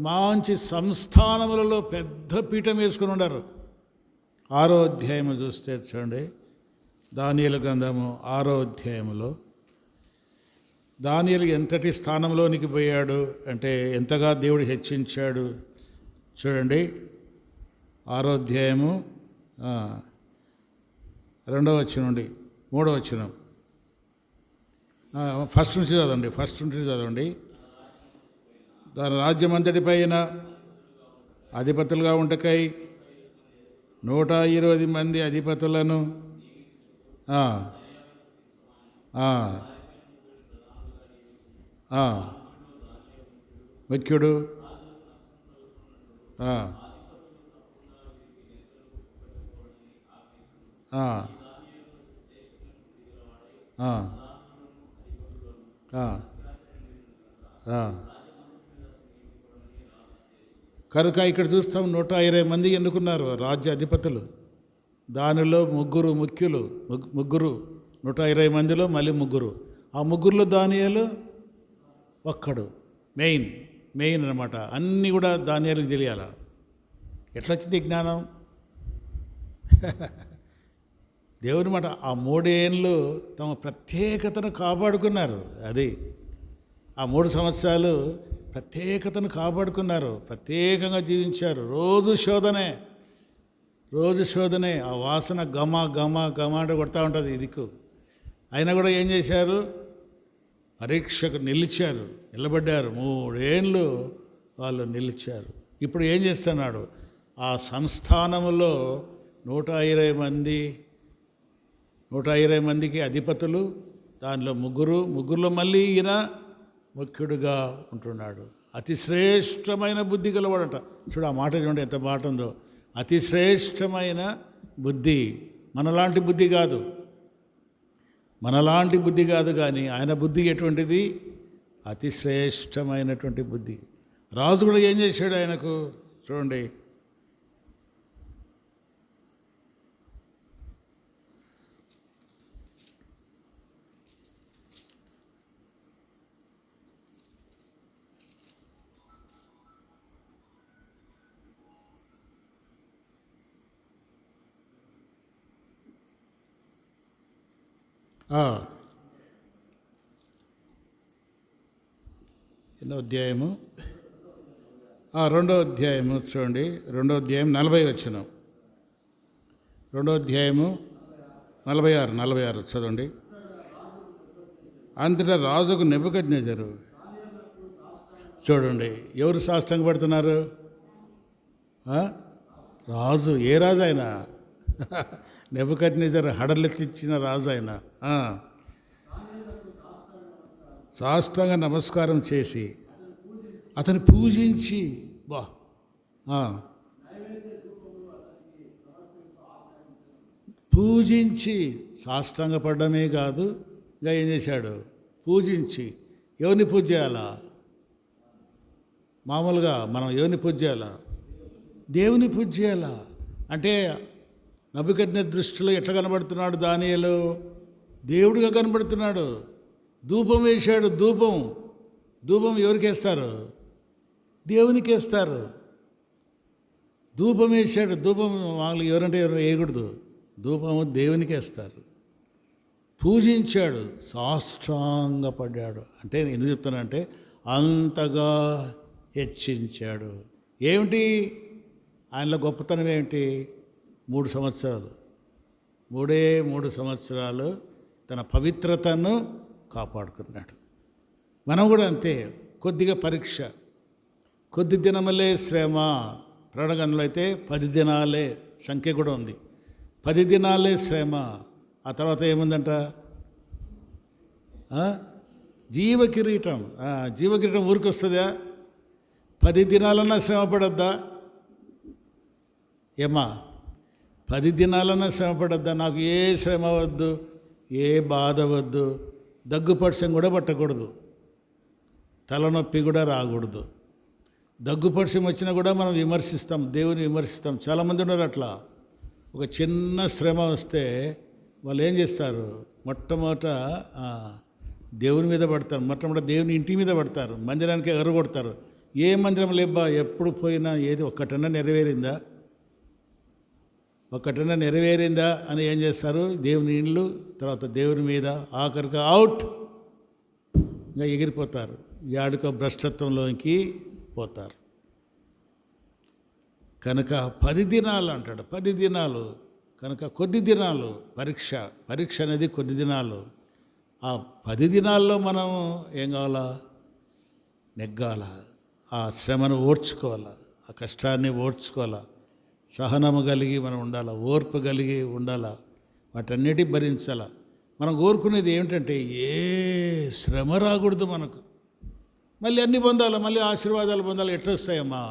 మంచి సంస్థానములలో పెద్ద పీఠం వేసుకుని ఉన్నారు. 6వ అధ్యాయము చూస్తే చూడండి, దానియేలు గ్రంథము 6వ అధ్యాయములో దానియేలు ఎంతటి స్థానంలోనికి పోయాడు అంటే ఎంతగా దేవుడు హెచ్చించాడు చూడండి. 6వ అధ్యాయము 2వ వచనం నుండి 3వ వచనం, ఫస్ట్ నుంచి చదవండి. దాని రాజ్యం అంతటిపైన అధిపతులుగా ఉండకై 120 మంది అధిపతులను ముఖ్యుడు కనుక ఇక్కడ చూస్తాం 120 మంది ఎన్నుకున్నారు రాజ్య అధిపతులు. దానిలో 3 ముఖ్యులు, 120 మందిలో మళ్ళీ 3. ఆ 3లో దానియేలు ఒక్కడు మెయిన్ అనమాట. అన్నీ కూడా దానియేలుకి తెలియాల. ఎట్లా వచ్చింది జ్ఞానం? దేవుని మాట. ఆ 3 ఏళ్ళు తమ ప్రత్యేకతను కాపాడుకున్నారు. అది ఆ 3 సంవత్సరాలు ప్రత్యేకతను కాపాడుకున్నారు, ప్రత్యేకంగా జీవించారు. రోజు శోధనే. ఆ వాసన గమ అంటే కొడతా ఉంటుంది ఇదికు. అయినా కూడా ఏం చేశారు? పరీక్షకు నిలబడ్డారు. 3 ఏళ్ళు వాళ్ళు నిలిచారు. ఇప్పుడు ఏం చేస్తున్నాడు? ఆ సంస్థానములో 120 మందికి అధిపతులు, దానిలో 3లో మళ్ళీ ఈయన ముఖ్యుడుగా ఉంటున్నాడు. అతి శ్రేష్టమైన బుద్ధి గలవాడట. చూడు ఆ మాట చూడండి, ఎంత మాట ఉందో. అతి శ్రేష్టమైన బుద్ధి. మనలాంటి బుద్ధి కాదు కానీ ఆయన బుద్ధి ఎటువంటిది? అతి శ్రేష్టమైనటువంటి బుద్ధి. రాజు కూడా ఏం చేశాడు ఆయనకు చూడండి. ఎన్నో అధ్యాయము? రెండో అధ్యాయము చూడండి. రెండో అధ్యాయం 40 వచనం. రెండో అధ్యాయము 46 చదవండి. అంతటా రాజుకు నెబుకద్నెజరు. చూడండి, ఎవరు సాష్టాంగ పడుతున్నారు? రాజు. ఏ రాజు ఆయన? నెబుకద్నెజరు హడలెత్తిచ్చిన రాజు ఆయన. సాష్టాంగ నమస్కారం చేసి అతను పూజించి పూజించి సాష్టాంగపడమే కాదు, ఇంకా ఏం చేశాడు? పూజించి. ఎవరిని పూజ చేయాలా? మామూలుగా మనం ఎవరిని పూజ చేయాలా? దేవుని పూజ చేయాలా. అంటే నెబుకద్నెజరు దృష్టిలో ఎట్లా కనబడుతున్నాడు దానియేలు? దేవుడిగా కనబడుతున్నాడు. ధూపం వేశాడు. ధూపం ఎవరికి వేస్తారు? దేవునికి వేస్తారు. ధూపం వేశాడు. ధూపం వాళ్ళు ఎవరంటే ఎవరు వేయకూడదు. ధూపము దేవునికి వేస్తారు. పూజించాడు, సాష్టాంగపడ్డాడు. అంటే నేను ఎందుకు చెప్తానంటే అంతగా హెచ్చించాడు. ఏమిటి ఆయనలో గొప్పతనం? ఏమిటి? 3 సంవత్సరాలు, 3 సంవత్సరాలు తన పవిత్రతను కాపాడుకున్నాడు. మనం కూడా అంతే. కొద్దిగా పరీక్ష, కొద్ది దినములే శ్రమ. ప్రకటనలో అయితే 10 దినాలే సంఖ్య కూడా ఉంది. 10 దినాలే శ్రమ. ఆ తర్వాత ఏముందంట? జీవకిరీటం. జీవకిరీటం ఊరికి వస్తుందా? 10 దినాలన్నా శ్రమ పడద్దా? ఏమా 10 దినాలన్నా శ్రమ పడద్దా? నాకు ఏ శ్రమ వద్దు, ఏ బాధ వద్దు, దగ్గుపడిసం కూడా పట్టకూడదు, తలనొప్పి కూడా రాకూడదు. దగ్గుపడిసం వచ్చినా కూడా మనం విమర్శిస్తాం, దేవుని విమర్శిస్తాం. చాలామంది ఉన్నారు అట్లా. ఒక చిన్న శ్రమ వస్తే వాళ్ళు ఏం చేస్తారు? మొట్టమొదట దేవుని మీద పడతారు, మొట్టమొదట దేవుని ఇంటి మీద పడతారు, మందిరానికి ఎగరగొడతారు. ఏ మందిరం లేబ్బా, ఎప్పుడు పోయినా ఏది ఒక్కటన్నా నెరవేరిందా, ఒక్కటన్నా నెరవేరిందా అని ఏం చేస్తారు? దేవుని ఇండ్లు, తర్వాత దేవుని మీద, ఆఖరికి అవుట్, ఇంకా ఎగిరిపోతారు. యాడుకో భ్రష్టత్వంలోకి పోతారు. కనుక 10 దినాలు అంటాడు. 10 దినాలు కనుక కొద్ది దినాలు. పరీక్ష అనేది కొద్ది దినాలు. ఆ 10 దినాల్లో మనం ఏం కావాలా? నెగ్గాల. ఆ శ్రమను ఓర్చుకోవాలా, ఆ కష్టాన్ని ఓర్చుకోవాలా, సహనము కలిగి మనం ఉండాలా, ఓర్పు కలిగి ఉండాలా, వాటన్నిటి భరించాలా. మనం కోరుకునేది ఏమిటంటే ఏ శ్రమ రాకూడదు మనకు. మళ్ళీ అన్ని పొందాలి, మళ్ళీ ఆశీర్వాదాలు పొందాలి. ఎట్లా వస్తాయమ్మా?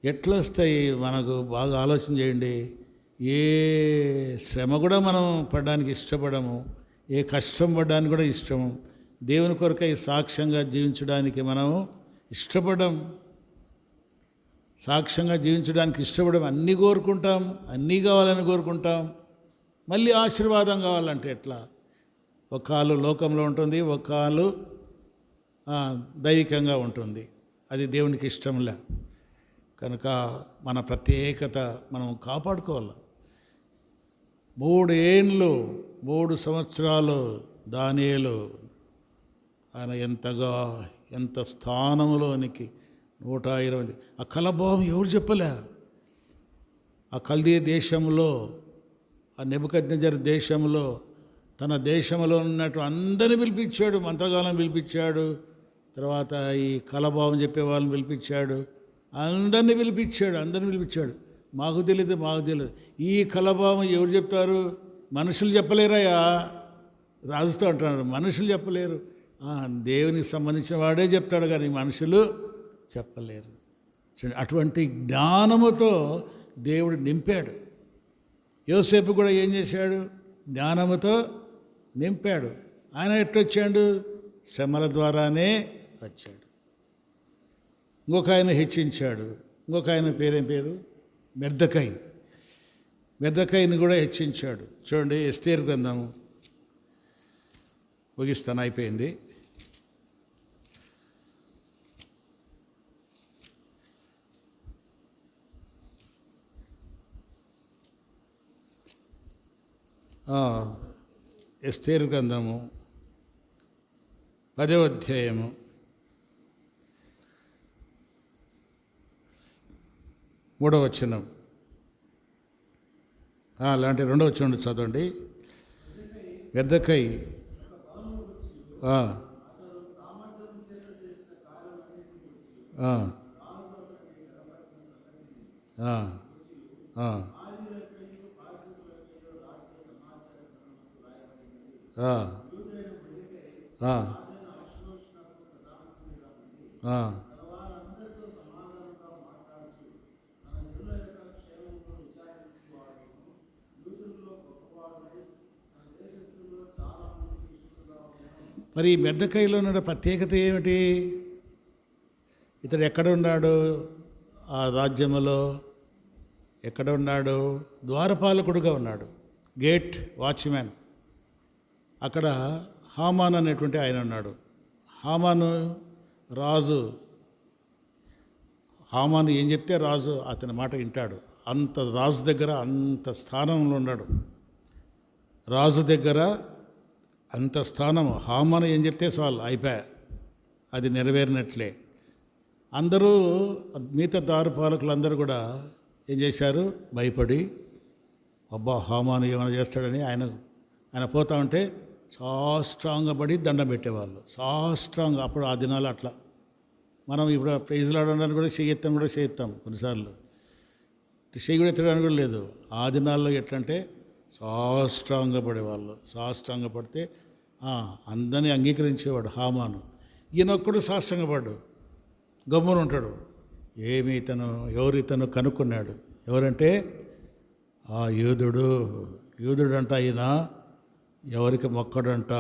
ఎట్లా వస్తాయి మనకు? బాగా ఆలోచన చేయండి. ఏ శ్రమ కూడా మనం పడడానికి ఇష్టపడము, ఏ కష్టం పడడానికి కూడా ఇష్టము. దేవుని కొరకై సాక్ష్యంగా జీవించడానికి మనము ఇష్టపడం, సాక్ష్యంగా జీవించడానికి ఇష్టపడం. అన్నీ కోరుకుంటాం, అన్నీ కావాలని కోరుకుంటాం. మళ్ళీ ఆశీర్వాదం కావాలంటే ఎట్లా? ఒక కాలు లోకంలో ఉంటుంది, ఒక కాలు దైవికంగా ఉంటుంది. అది దేవునికి ఇష్టంలే. కనుక మన ప్రత్యేకత మనం కాపాడుకోవాలి. 3 సంవత్సరాలు దానియేలు ఆయన ఎంత స్థానంలోనికి 120. ఆ కలభావం ఎవరు చెప్పలే? ఆ కల్దీ దేశంలో, ఆ నెబుకద్నెజరు దేశంలో, తన దేశంలో ఉన్నట్టు అందరిని పిలిపించాడు. మంత్రగాలను పిలిపించాడు, తర్వాత ఈ కలభావం చెప్పే వాళ్ళని పిలిపించాడు, అందరినీ పిలిపించాడు. మాకు తెలియదు. ఈ కలభావం ఎవరు చెప్తారు? మనుషులు చెప్పలేరయ్యా. రాజుతో అంటున్నాడు, మనుషులు చెప్పలేరు. దేవునికి సంబంధించిన వాడే చెప్తాడు, కానీ మనుషులు చెప్పలేరు. అటువంటి జ్ఞానముతో దేవుడు నింపాడు. యోసేపు కూడా ఏం చేశాడు? జ్ఞానముతో నింపాడు. ఆయన ఎట్టొచ్చాడు? శ్రమల ద్వారానే వచ్చాడు. ఇంకొక ఆయన హెచ్చించాడు. ఇంకొక ఆయన పేరేం పేరు? మెర్దెకైని కూడా హెచ్చించాడు. చూడండి, ఎస్తేరు గ్రంథము ముగిస్తాను, అయిపోయింది. ఆ, ఎస్తేరు గ్రంథము 10వ అధ్యాయము 3వ వచనం. అలాంటి 2వ వచనం చదవండి. మొర్దెకై ఆ, ఆ, ఆ, ఆ, ఆ, ఆ, ఆ. మరి ఈ మొర్దెకైలో ఉన్న ప్రత్యేకత ఏమిటి? ఇతడు ఎక్కడ ఉన్నాడు? ఆ రాజ్యములో ఎక్కడ ఉన్నాడు? ద్వారపాలకుడుగా ఉన్నాడు, గేట్ వాచ్మ్యాన్. అక్కడ హామాన్ అనేటువంటి ఆయన ఉన్నాడు. హామాను రాజు, హామాను ఏం చెప్తే రాజు అతని మాట వింటాడు. అంత రాజు దగ్గర అంత స్థానంలో ఉన్నాడు. రాజు దగ్గర అంత స్థానం. హామాను ఏం చెప్తే చాలు, అయిపోయా, అది నెరవేరినట్లే. అందరూ మిగతా ద్వారపాలకులందరూ కూడా ఏం చేశారు? భయపడి, అబ్బా హామాను ఏమైనా చేస్తాడని ఆయన పోతా ఉంటే సాష్టాంగ పడి దండం పెట్టేవాళ్ళు. సాష్టాంగ. అప్పుడు ఆ దినాలు అట్లా. మనం ఇప్పుడు ప్రైజ్లు ఆడడానికి కూడా చేయెత్తాం కొన్నిసార్లు. చెయ్యి కూడా ఎత్తడానికి కూడా లేదు. ఆ దినాల్లో ఎట్లంటే సాష్టాంగ పడేవాళ్ళు. సాష్టాంగ పడితే అందరినీ అంగీకరించేవాడు హామాను. ఈయనొక్కడు సాష్టాంగపడ్డు, గమ్మున ఉంటాడు. ఎవరు ఇతను కనుక్కున్నాడు. ఎవరంటే ఆ యూదుడంట. ఆయన ఎవరికి మొక్కడంట.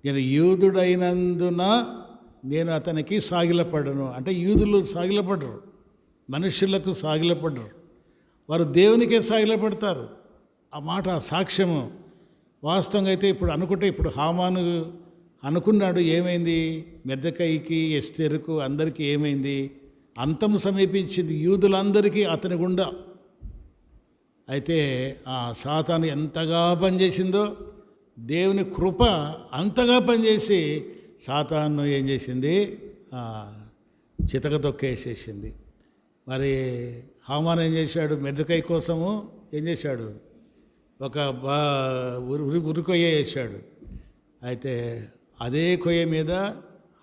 నేను యూదుడైనందున నేను అతనికి సాగిలపడను. అంటే యూదులు సాగిలపడరు, మనుషులకు సాగిలపడరు, వారు దేవునికే సాగిలపడతారు. ఆ మాట సాక్ష్యము. వాస్తవంగా అయితే ఇప్పుడు హామాను అనుకున్నాడు. ఏమైంది? మొర్దెకైకి, ఎస్తేరుకు, అందరికీ ఏమైంది? అంతము సమీపించింది యూదులందరికీ అతని గుండా. అయితే ఆ సాతాను ఎంతగా పనిచేసిందో, దేవుని కృప అంతగా పనిచేసి సాతాను ఏం చేసింది? చితక తొక్కేసేసింది. మరి హామాను ఏం చేశాడు? మొర్దెకై కోసము ఏం చేశాడు? ఒక ఉరికొయ్య వేసాడు. అయితే అదే కొయ్య మీద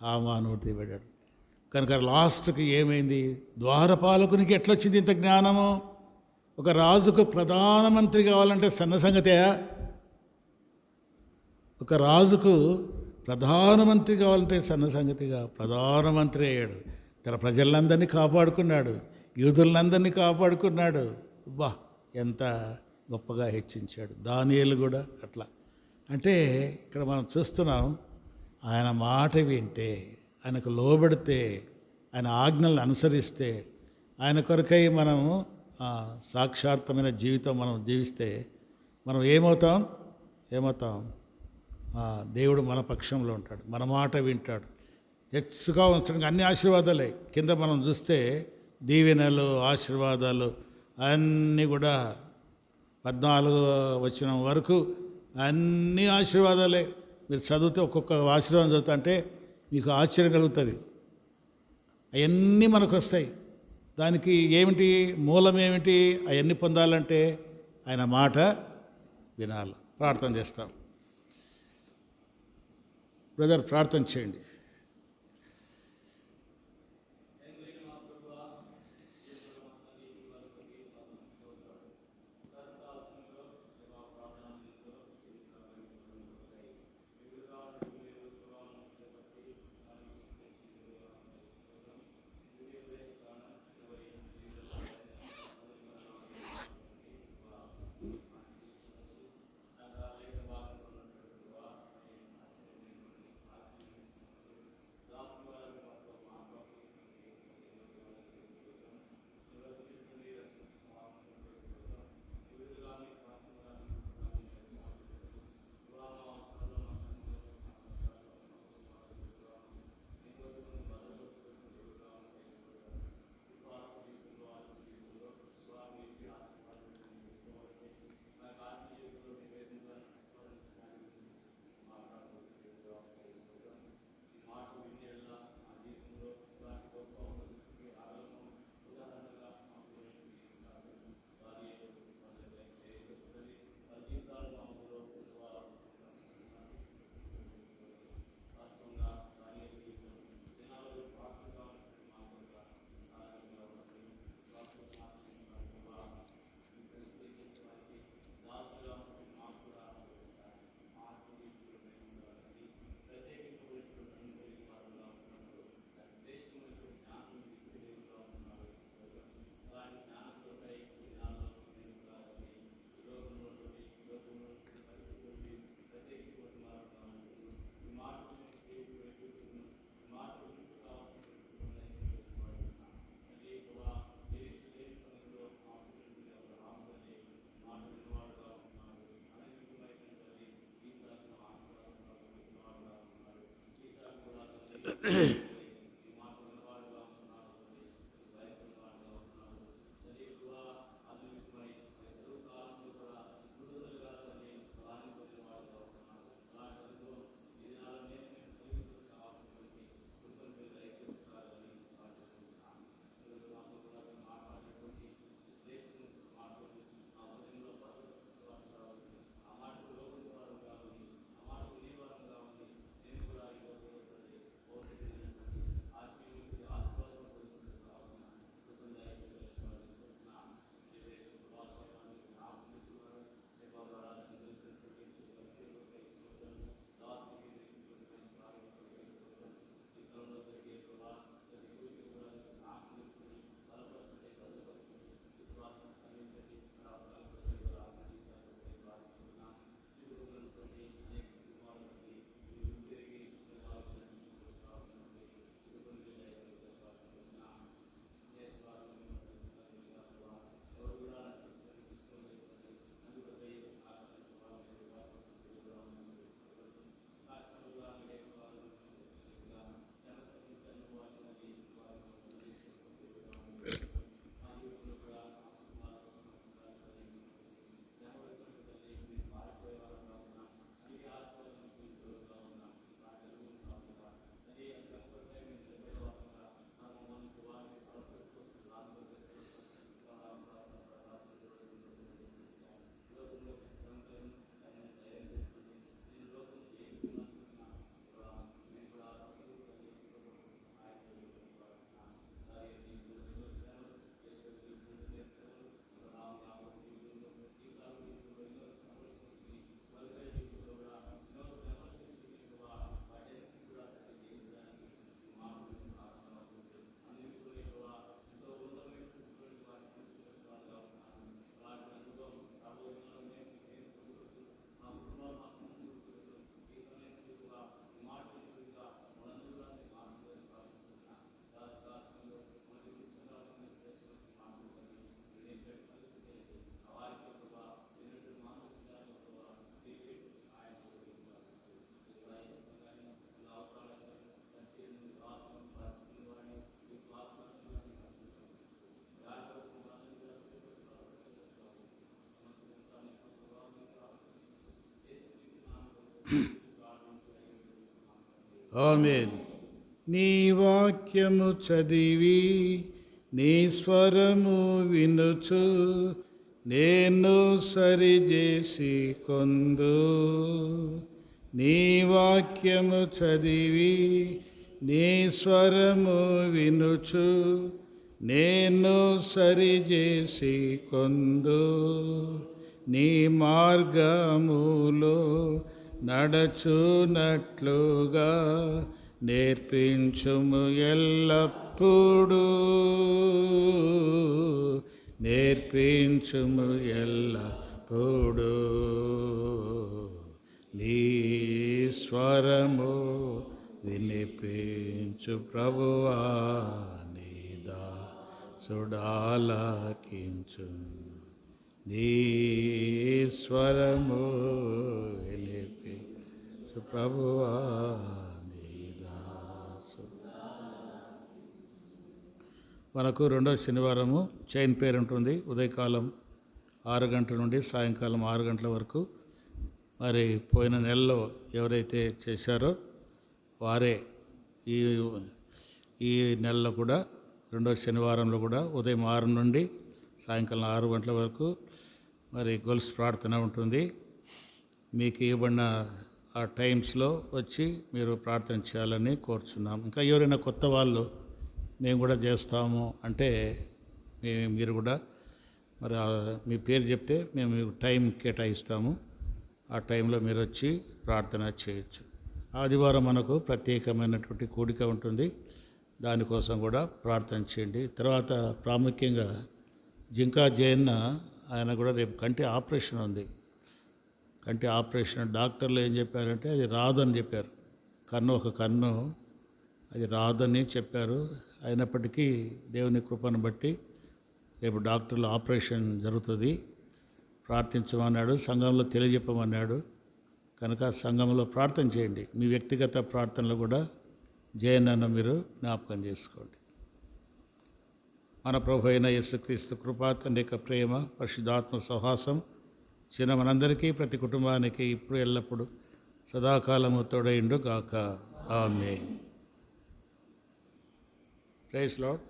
హామాను తీయబడ్డాడు. కనుక లాస్ట్కి ఏమైంది? ద్వారపాలకునికి ఎట్లొచ్చింది ఇంత జ్ఞానము? ఒక రాజుకు ప్రధానమంత్రి కావాలంటే సన్న సంగతేయా? ఒక రాజుకు ప్రధానమంత్రి కావాలంటే సన్న సంగతిగా ప్రధానమంత్రి అయ్యాడు. తన ప్రజలందరినీ కాపాడుకున్నాడు, యూదులందరినీ కాపాడుకున్నాడు. బా, ఎంత గొప్పగా హెచ్చించాడు. దానియేలు కూడా అట్లా. అంటే ఇక్కడ మనం చూస్తున్నాం, ఆయన మాట వింటే, ఆయనకు లోబడితే, ఆయన ఆజ్ఞలను అనుసరిస్తే, ఆయన కొరకై మనము సాక్షార్థమైన జీవితం మనం జీవిస్తే మనం ఏమవుతాం? దేవుడు మన పక్షంలో ఉంటాడు, మన మాట వింటాడు. హెచ్చుగా ఉంచడానికి అన్ని ఆశీర్వాదాలే. కింద మనం చూస్తే దీవెనలు, ఆశీర్వాదాలు అన్నీ కూడా 14వ వచనం వరకు అన్ని ఆశీర్వాదాలే. మీరు చదివితే ఒక్కొక్క ఆశీర్వాదం చదువుతా అంటే మీకు ఆశ్చర్యం కలుగుతుంది. అవన్నీ మనకు వస్తాయి. దానికి ఏమిటి మూలం? ఏమిటి? అవన్నీ పొందాలంటే ఆయన మాట వినాలి. ప్రార్థన చేస్తాం. బ్రదర్ ప్రార్థన చేయండి. ఆమేన్. నీ వాక్యము చదివి నీ స్వరము వినుచు నేను సరిచేసి కొందు. నీ వాక్యము చదివి నీ స్వరము వినుచు నేను సరిచేసి కొందు. నీ మార్గములో నడచునట్లుగా నేర్పించుము ఎల్లప్పుడూ. నేర్పించుము ఎల్లప్పుడూ. నీ స్వరము వినిపించు ప్రభువా, నీ దాసుడాలకించు. నీ స్వరము వినిపించు ప్రభువా, నీ దాసు. మనకు రెండవ శనివారము చైన్ పేరు ఉంటుంది. ఉదయకాలం 6 గంటల నుండి సాయంకాలం 6 గంటల వరకు. మరి పోయిన నెలలో ఎవరైతే చేశారో వారే ఈ నెలలో కూడా రెండవ శనివారంలో కూడా ఉదయం 6 నుండి సాయంకాలం 6 గంటల వరకు మరి గొలుసు ప్రార్థన ఉంటుంది. మీకు ఇవ్వబడిన ఆ టైమ్స్లో వచ్చి మీరు ప్రార్థన చేయాలని కోరుచున్నాం. ఇంకా ఎవరైనా కొత్త వాళ్ళు మేము కూడా చేస్తాము అంటే మీరు కూడా మరి మీ పేరు చెప్తే మేము మీకు టైం కేటాయిస్తాము. ఆ టైంలో మీరు వచ్చి ప్రార్థన చేయొచ్చు. ఆదివారం మనకు ప్రత్యేకమైనటువంటి కూడిక ఉంటుంది. దానికోసం కూడా ప్రార్థన చేయండి. తర్వాత ప్రాముఖ్యంగా జింకా జయన్న ఆయన కూడా రేపు కంటి ఆపరేషన్ ఉంది. కంటి ఆపరేషన్ డాక్టర్లు ఏం చెప్పారంటే అది రాదని చెప్పారు. ఒక కన్ను అది రాదని చెప్పారు. అయినప్పటికీ దేవుని కృపను బట్టి రేపు డాక్టర్లు ఆపరేషన్ జరుగుతుంది. ప్రార్థించమన్నాడు, సంఘంలో తెలియజెప్పమన్నాడు. కనుక సంఘంలో ప్రార్థన చేయండి. మీ వ్యక్తిగత ప్రార్థనలు కూడా జయనన్న మీరు జ్ఞాపకం చేసుకోండి. మన ప్రభు అయిన యేసుక్రీస్తు కృప, తండ్రి యొక్క ప్రేమ, పరిశుద్ధాత్మ సహవాసం చిన్న మనందరికీ, ప్రతి కుటుంబానికి ఇప్పుడు ఎల్లప్పుడు సదాకాలము తోడైండు గాక. ఆమేన్. Praise lord.